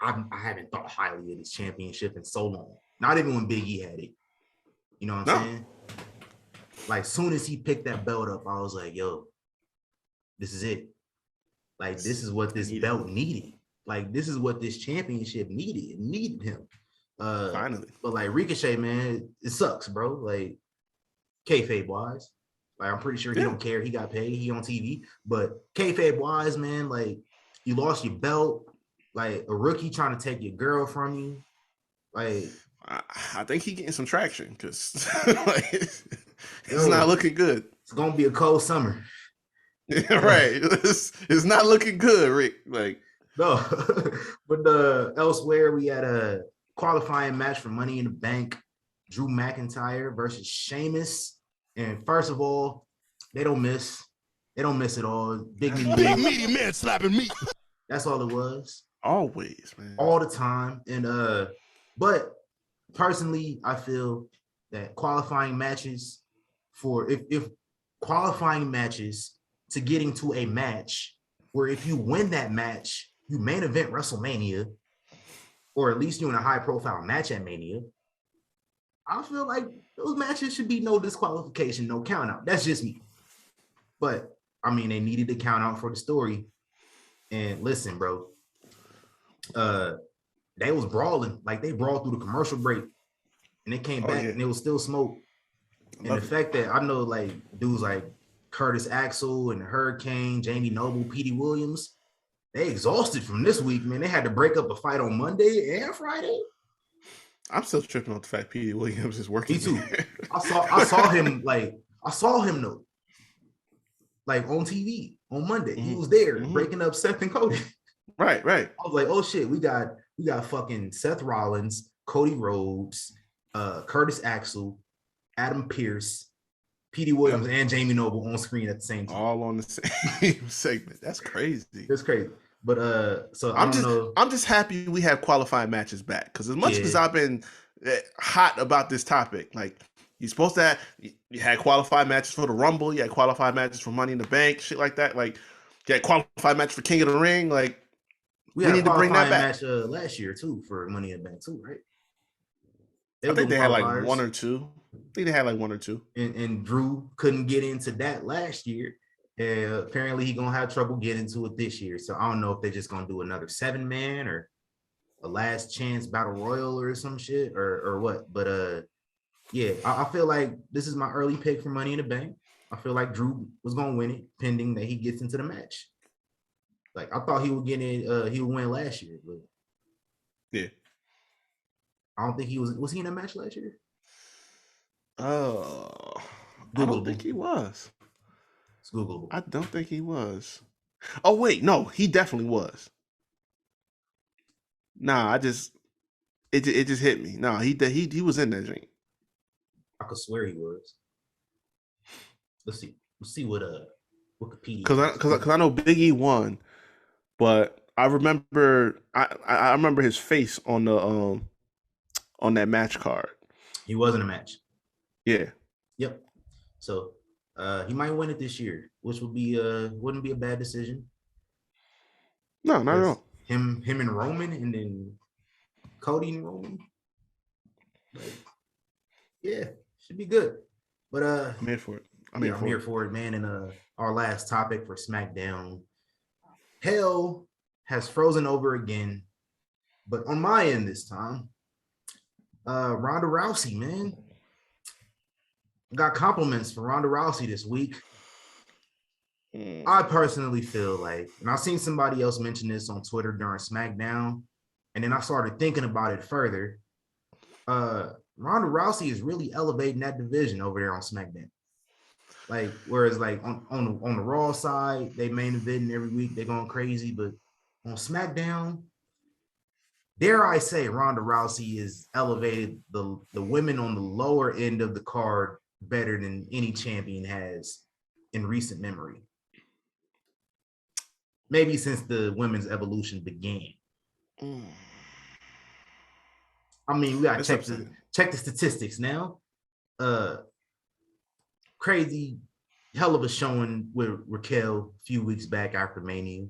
I haven't thought highly of this championship in so long. Not even when Big E had it. You know what I'm saying? Like, soon as he picked that belt up, I was like, yo, this is it. Like, this is what this belt needed. Like, this is what this championship needed. It needed him. Finally. But, like, Ricochet, man, it sucks, bro. Like, kayfabe-wise. Like, I'm pretty sure he don't care. He got paid. He on TV. But kayfabe-wise, man, like, you lost your belt. Like, a rookie trying to take your girl from you. Like, I think he getting some traction because like, it's not looking good. It's going to be a cold summer. Yeah, right. It's not looking good, Rick. Like, no. But elsewhere, we had a qualifying match for Money in the Bank. Drew McIntyre versus Sheamus. And first of all, they don't miss. They don't miss at all. Big meaty man slapping me. That's all it was. Always, man. All the time. And but personally, I feel that qualifying matches for if qualifying matches to getting to a match where if you win that match, you main event WrestleMania, or at least you're in a high profile match at Mania, I feel like those matches should be no disqualification, no count out. That's just me. But I mean, they needed to count out for the story. And listen, bro, they was brawling. Like, they brawled through the commercial break and they came back and it was still smoke. And the fact that I know, like, dudes like Curtis Axel and the Hurricane, Jamie Noble, Petey Williams, they exhausted from this week, man. They had to break up a fight on Monday and Friday. I'm still tripping on the fact Petey Williams is working. Me too. I saw him though, like on TV on Monday. He was there breaking up Seth and Cody. Right. I was like, oh shit, we got fucking Seth Rollins, Cody Rhodes, Curtis Axel, Adam Pearce, Petey Williams, and Jamie Noble on screen at the same time. All on the same segment. That's crazy. It's crazy. But so I'm just happy we have qualifying matches back, because as much as I've been hot about this topic, like, you're supposed to have, you had qualified matches for the Rumble, you had qualified matches for Money in the Bank, shit like that. Like, you had qualified match for King of the Ring. Like, we need to bring that back. Match last year too for Money in the Bank too, right? I think they had like one or two. And Drew couldn't get into that last year. Apparently, he's gonna have trouble getting to it this year. So I don't know if they're just gonna do another 7-man or a last chance battle royal or some shit or what. But yeah, I feel like this is my early pick for Money in the Bank. I feel like Drew was gonna win it, pending that he gets into the match. Like, I thought he would get in. He would win last year, but yeah, I don't think he was. Was he in a match last year? I don't think he was. It's Googleable. I don't think he was. Oh wait, no, he definitely was. Nah, it just hit me. No, he was in that drink. I could swear he was. Let's see what Wikipedia. Because I know Big E won, but I remember I remember his face on the on that match card. He was in a match. Yeah. Yep. So he might win it this year, which would be wouldn't be a bad decision. No, not at all. Him and Roman, and then Cody and Roman. Like, yeah, should be good. But I'm here for it. I'm here for it, man. And our last topic for SmackDown. Hell has frozen over again, but on my end this time. Ronda Rousey, man. Got compliments for Ronda Rousey this week. I personally feel like, and I've seen somebody else mention this on Twitter during SmackDown, and then I started thinking about it further. Ronda Rousey is really elevating that division over there on SmackDown. Like, whereas like on the Raw side, they main event every week, they're going crazy, but on SmackDown, dare I say, Ronda Rousey is elevated the women on the lower end of the card better than any champion has in recent memory. maybe since the women's evolution began. I mean, we got to check the statistics now. Crazy, hell of a showing with Raquel a few weeks back after Mania.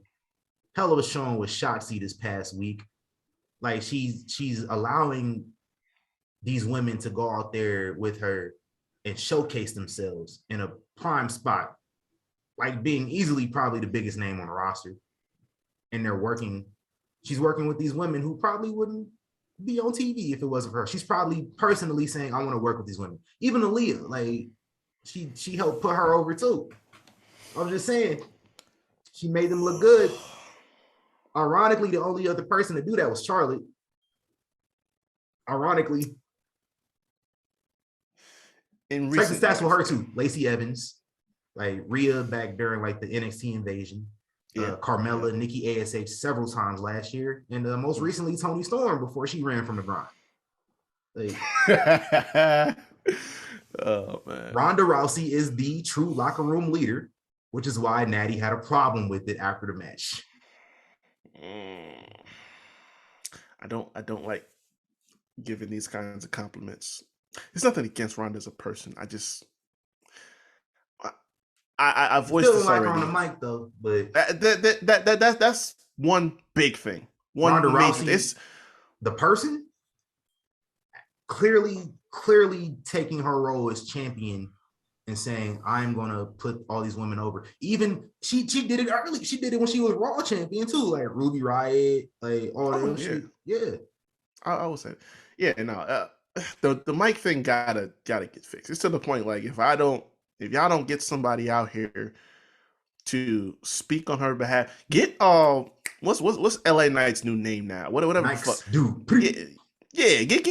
Hell of a showing with Shotzi this past week. Like she's allowing these women to go out there with her and showcase themselves in a prime spot, like being easily probably the biggest name on the roster. And she's working with these women who probably wouldn't be on TV if it wasn't for her. She's probably personally saying, I want to work with these women. Even Aaliyah, like she helped put her over too. I'm just saying, she made them look good. Ironically, the only other person to do that was Charlotte. Ironically. Check the stats for her too. Lacey Evans, like Rhea back during like the NXT invasion. Carmella, Nikki ASH several times last year, and most recently Toni Storm before she ran from the grind. Like, oh man, Ronda Rousey is the true locker room leader, which is why Natty had a problem with it after the match. I don't like giving these kinds of compliments. It's nothing against Ronda as a person. I voiced this already. On the mic though, but that's one big thing. Ronda Rousey, the person, clearly taking her role as champion and saying, I'm gonna put all these women over. Even she did it early. She did it when she was Raw champion too, like Ruby Riott, like all that. Yeah. I would say, no. The mic thing gotta get fixed. It's to the point like if y'all don't get somebody out here to speak on her behalf, get what's LA Knight's new name now? Whatever the fuck. Dude. Yeah, get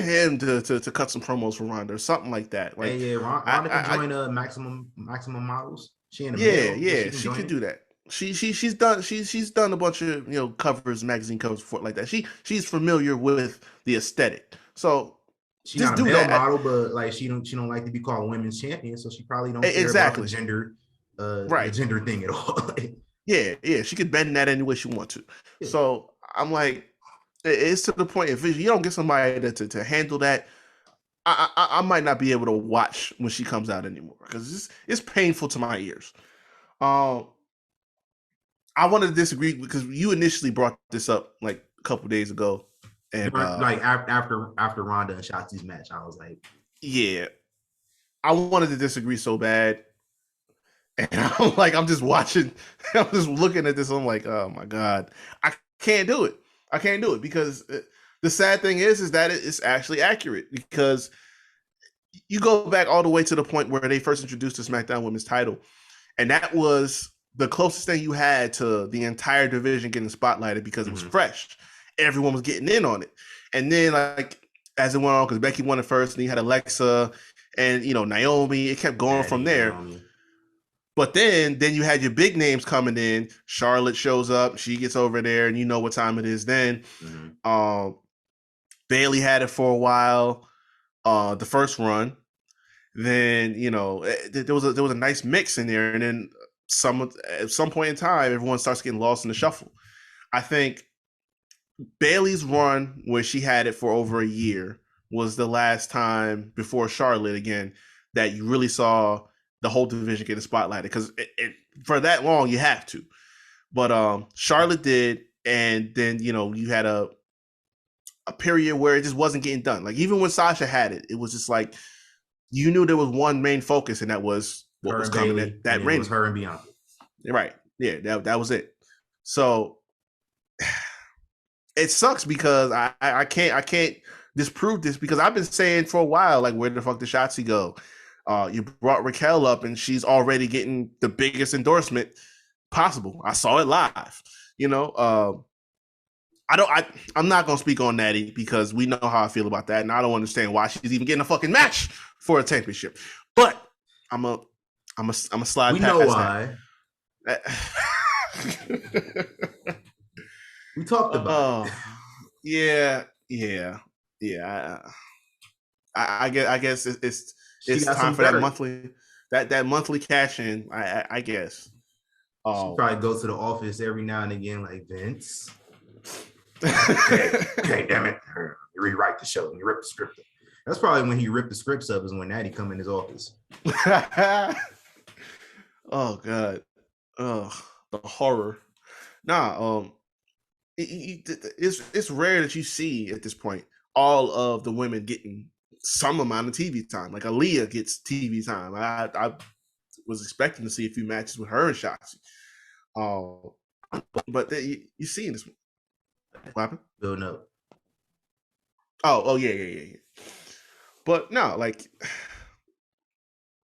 him to cut some promos for Ronda or something like that. Like, Ronda can join Maximum Models. She in the she can do that. She's done a bunch of covers, magazine covers before like that. She's familiar with the aesthetic. So she's not a male model, but like she don't like to be called women's champion, so she probably don't care about the gender the gender thing at all. yeah, she could bend that any way she wants to. Yeah. So I'm like, it's to the point if you don't get somebody to handle that, I might not be able to watch when she comes out anymore because it's painful to my ears. I wanted to disagree because you initially brought this up like a couple days ago. And like after Ronda and Shotzi's match, I was like, yeah, I wanted to disagree so bad. And I'm just watching, I'm just looking at this. I'm like, oh my God, I can't do it. I can't do it because the sad thing is that it's actually accurate because you go back all the way to the point where they first introduced the SmackDown Women's title. And that was the closest thing you had to the entire division getting spotlighted because it was fresh. Everyone was getting in on it. And then like as it went on, because Becky won it first, and you had Alexa and Naomi, it kept going from there. Naomi. But then you had your big names coming in. Charlotte shows up, she gets over there, and you know what time it is then. Bayley had it for a while, the first run. Then there was a nice mix in there, and then at some point in time, everyone starts getting lost in the shuffle. I think Bayley's run, where she had it for over a year, was the last time before Charlotte again that you really saw the whole division getting spotlighted, because for that long you have to. But Charlotte did, and then you had a period where it just wasn't getting done. Like even when Sasha had it, it was just like you knew there was one main focus, and that was what was coming. Bayley, that reign was her and Bianca. Right. Yeah, that was it. So it sucks because I can't disprove this, because I've been saying for a while, like, where the fuck did Shotzi go? You brought Raquel up, and she's already getting the biggest endorsement possible. I saw it live. I'm not gonna speak on Natty because we know how I feel about that, and I don't understand why she's even getting a fucking match for a championship. But I'm a slide. We know why. We talked about it. Yeah. I guess it's time for that monthly cash in. I guess. She probably goes to the office every now and again, like Vince. Okay, damn it. You rewrite the show. You rip the script up. That's probably when he ripped the scripts up, is when Natty come in his office. Oh God. The horror. Nah, it's rare that you see at this point all of the women getting some amount of TV time. Like Aaliyah gets TV time. I was expecting to see a few matches with her and Shotzi. But you see in this one. What happened? Building up. Oh yeah. But no, like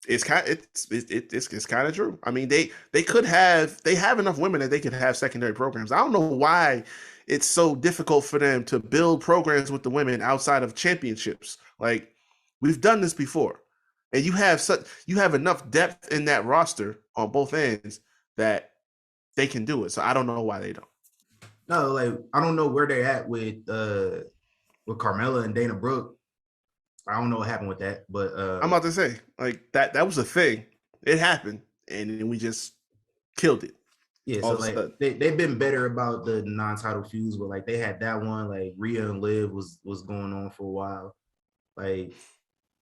it's kind of true. I mean, they have enough women that they could have secondary programs. I don't know why it's so difficult for them to build programs with the women outside of championships. Like, we've done this before, and you have enough depth in that roster on both ends that they can do it. So I don't know why they don't. No, like I don't know where they're at with Carmella and Dana Brooke. I don't know what happened with that, but I'm about to say, like, that was a thing. It happened, and then we just killed it. Yeah, so like they've been better about the non-title feuds, but like they had that one, like Rhea and Liv was going on for a while. Like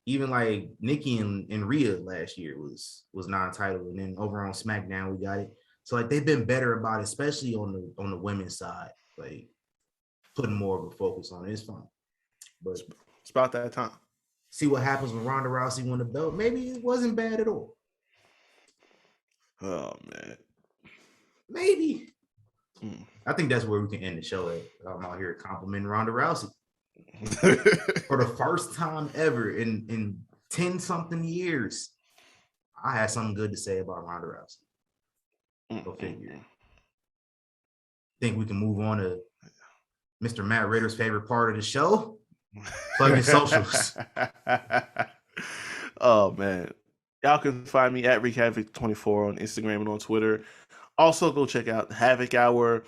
even like Nikki and Rhea last year was non-title, and then over on SmackDown we got it. So like they've been better about it, especially on the women's side, like putting more of a focus on it. It's fine, but it's about that time. See what happens when Ronda Rousey won the belt. Maybe it wasn't bad at all. Oh man, maybe. I think that's where we can end the show at. I'm out here complimenting Ronda Rousey for the first time ever in 10-something years. I had something good to say about Ronda Rousey. Go figure. Think we can move on to Mr. Matt Ritter's favorite part of the show. Plug your socials. Oh man, y'all can find me at RickHavoc24 on Instagram and on Twitter. Also, go check out Havoc Hour,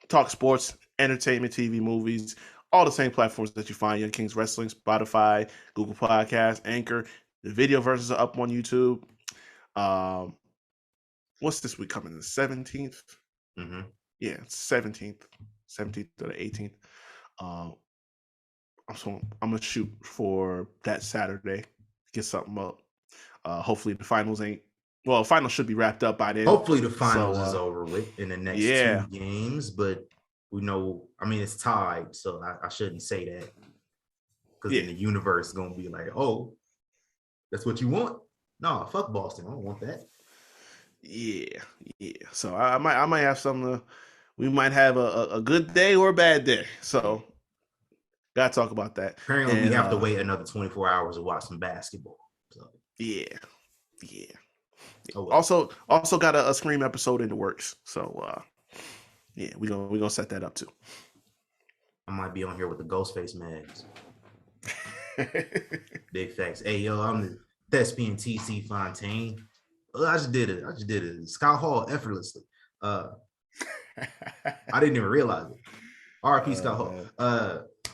talk sports, entertainment, TV, movies, all the same platforms that you find Young Kings Wrestling, Spotify, Google Podcasts, Anchor. The video versions are up on YouTube. What's this week coming? The 17th? Mm-hmm. Yeah, it's 17th to the 18th. I'm gonna shoot for that Saturday, get something up. Hopefully the finals finals should be wrapped up by then. Hopefully the finals is over with in the next 2 games, but we know, I mean, it's tied, so I shouldn't say that, because then the universe is gonna be like, oh, that's what you want? No, fuck Boston, I don't want that. Yeah. So I might have something. We might have a good day or a bad day. So gotta talk about that. Apparently, we have to wait another 24 hours to watch some basketball. So yeah. Oh, well. Also got a Scream episode in the works. So we're gonna set that up too. I might be on here with the Ghostface mags. Big facts. Hey yo, I'm the thespian TC Fontaine. I just did it. Scott Hall effortlessly. I didn't even realize it. RIP Scott Hall.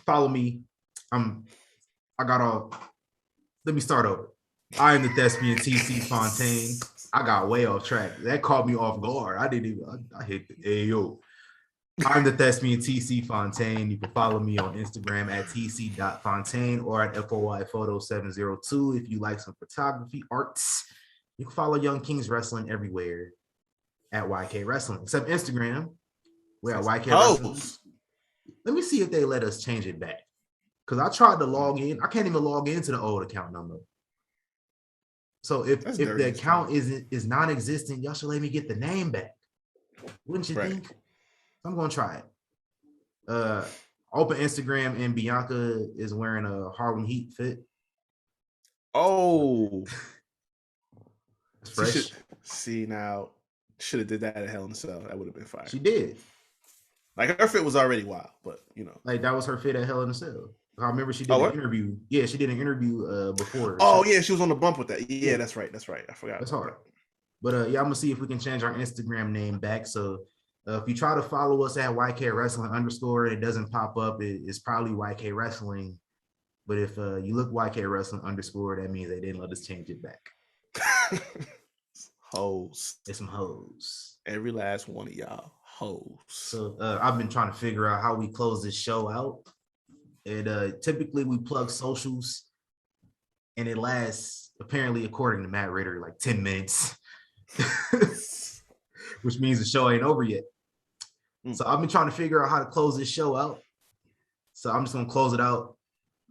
Follow me. Let me start over. I am the thespian TC Fontaine. I got way off track. That caught me off guard. I hit the Ayo. I'm the thespian TC Fontaine. You can follow me on Instagram at tc.fontaine or at FOI Photo702 if you like some photography arts. You can follow Young Kings Wrestling everywhere at YK Wrestling, except Instagram. We're at YK Wrestling. Let me see if they let us change it back, because I tried to log in. I can't even log into the old account number. So if the account is non-existent, y'all should let me get the name back. Wouldn't you think? I'm gonna try it. Open Instagram, and Bianca is wearing a Harlem Heat fit. Oh, fresh. Should have did that at Hell in a Cell. That would have been fire. She did. Like, her fit was already wild, but like that was her fit at Hell in a Cell. I remember she did an interview. Yeah, she did an interview before. Yeah, she was on the bump with that. Yeah, that's right. I forgot. That's hard. But I'm gonna see if we can change our Instagram name back. So if you try to follow us at YK Wrestling _ and it doesn't pop up, it's probably YK Wrestling. But if you look YK Wrestling _ that means they didn't let us change it back. Hoes. It's some hoes. Every last one of y'all hoes. So I've been trying to figure out how we close this show out. And typically we plug socials, and it lasts, apparently, according to Matt Ritter, like 10 minutes, which means the show ain't over yet. So I've been trying to figure out how to close this show out. So I'm just gonna close it out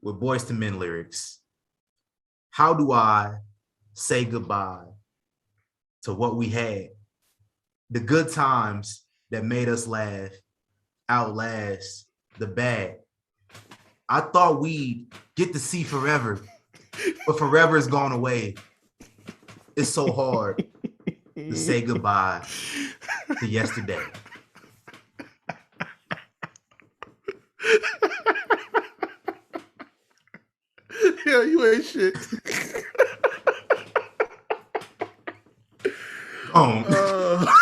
with Boys to Men lyrics. How do I say goodbye to what we had? The good times that made us laugh outlast the bad. I thought we'd get to see forever, but forever is gone away. It's so hard to say goodbye to yesterday. Yeah, you ain't shit. Oh.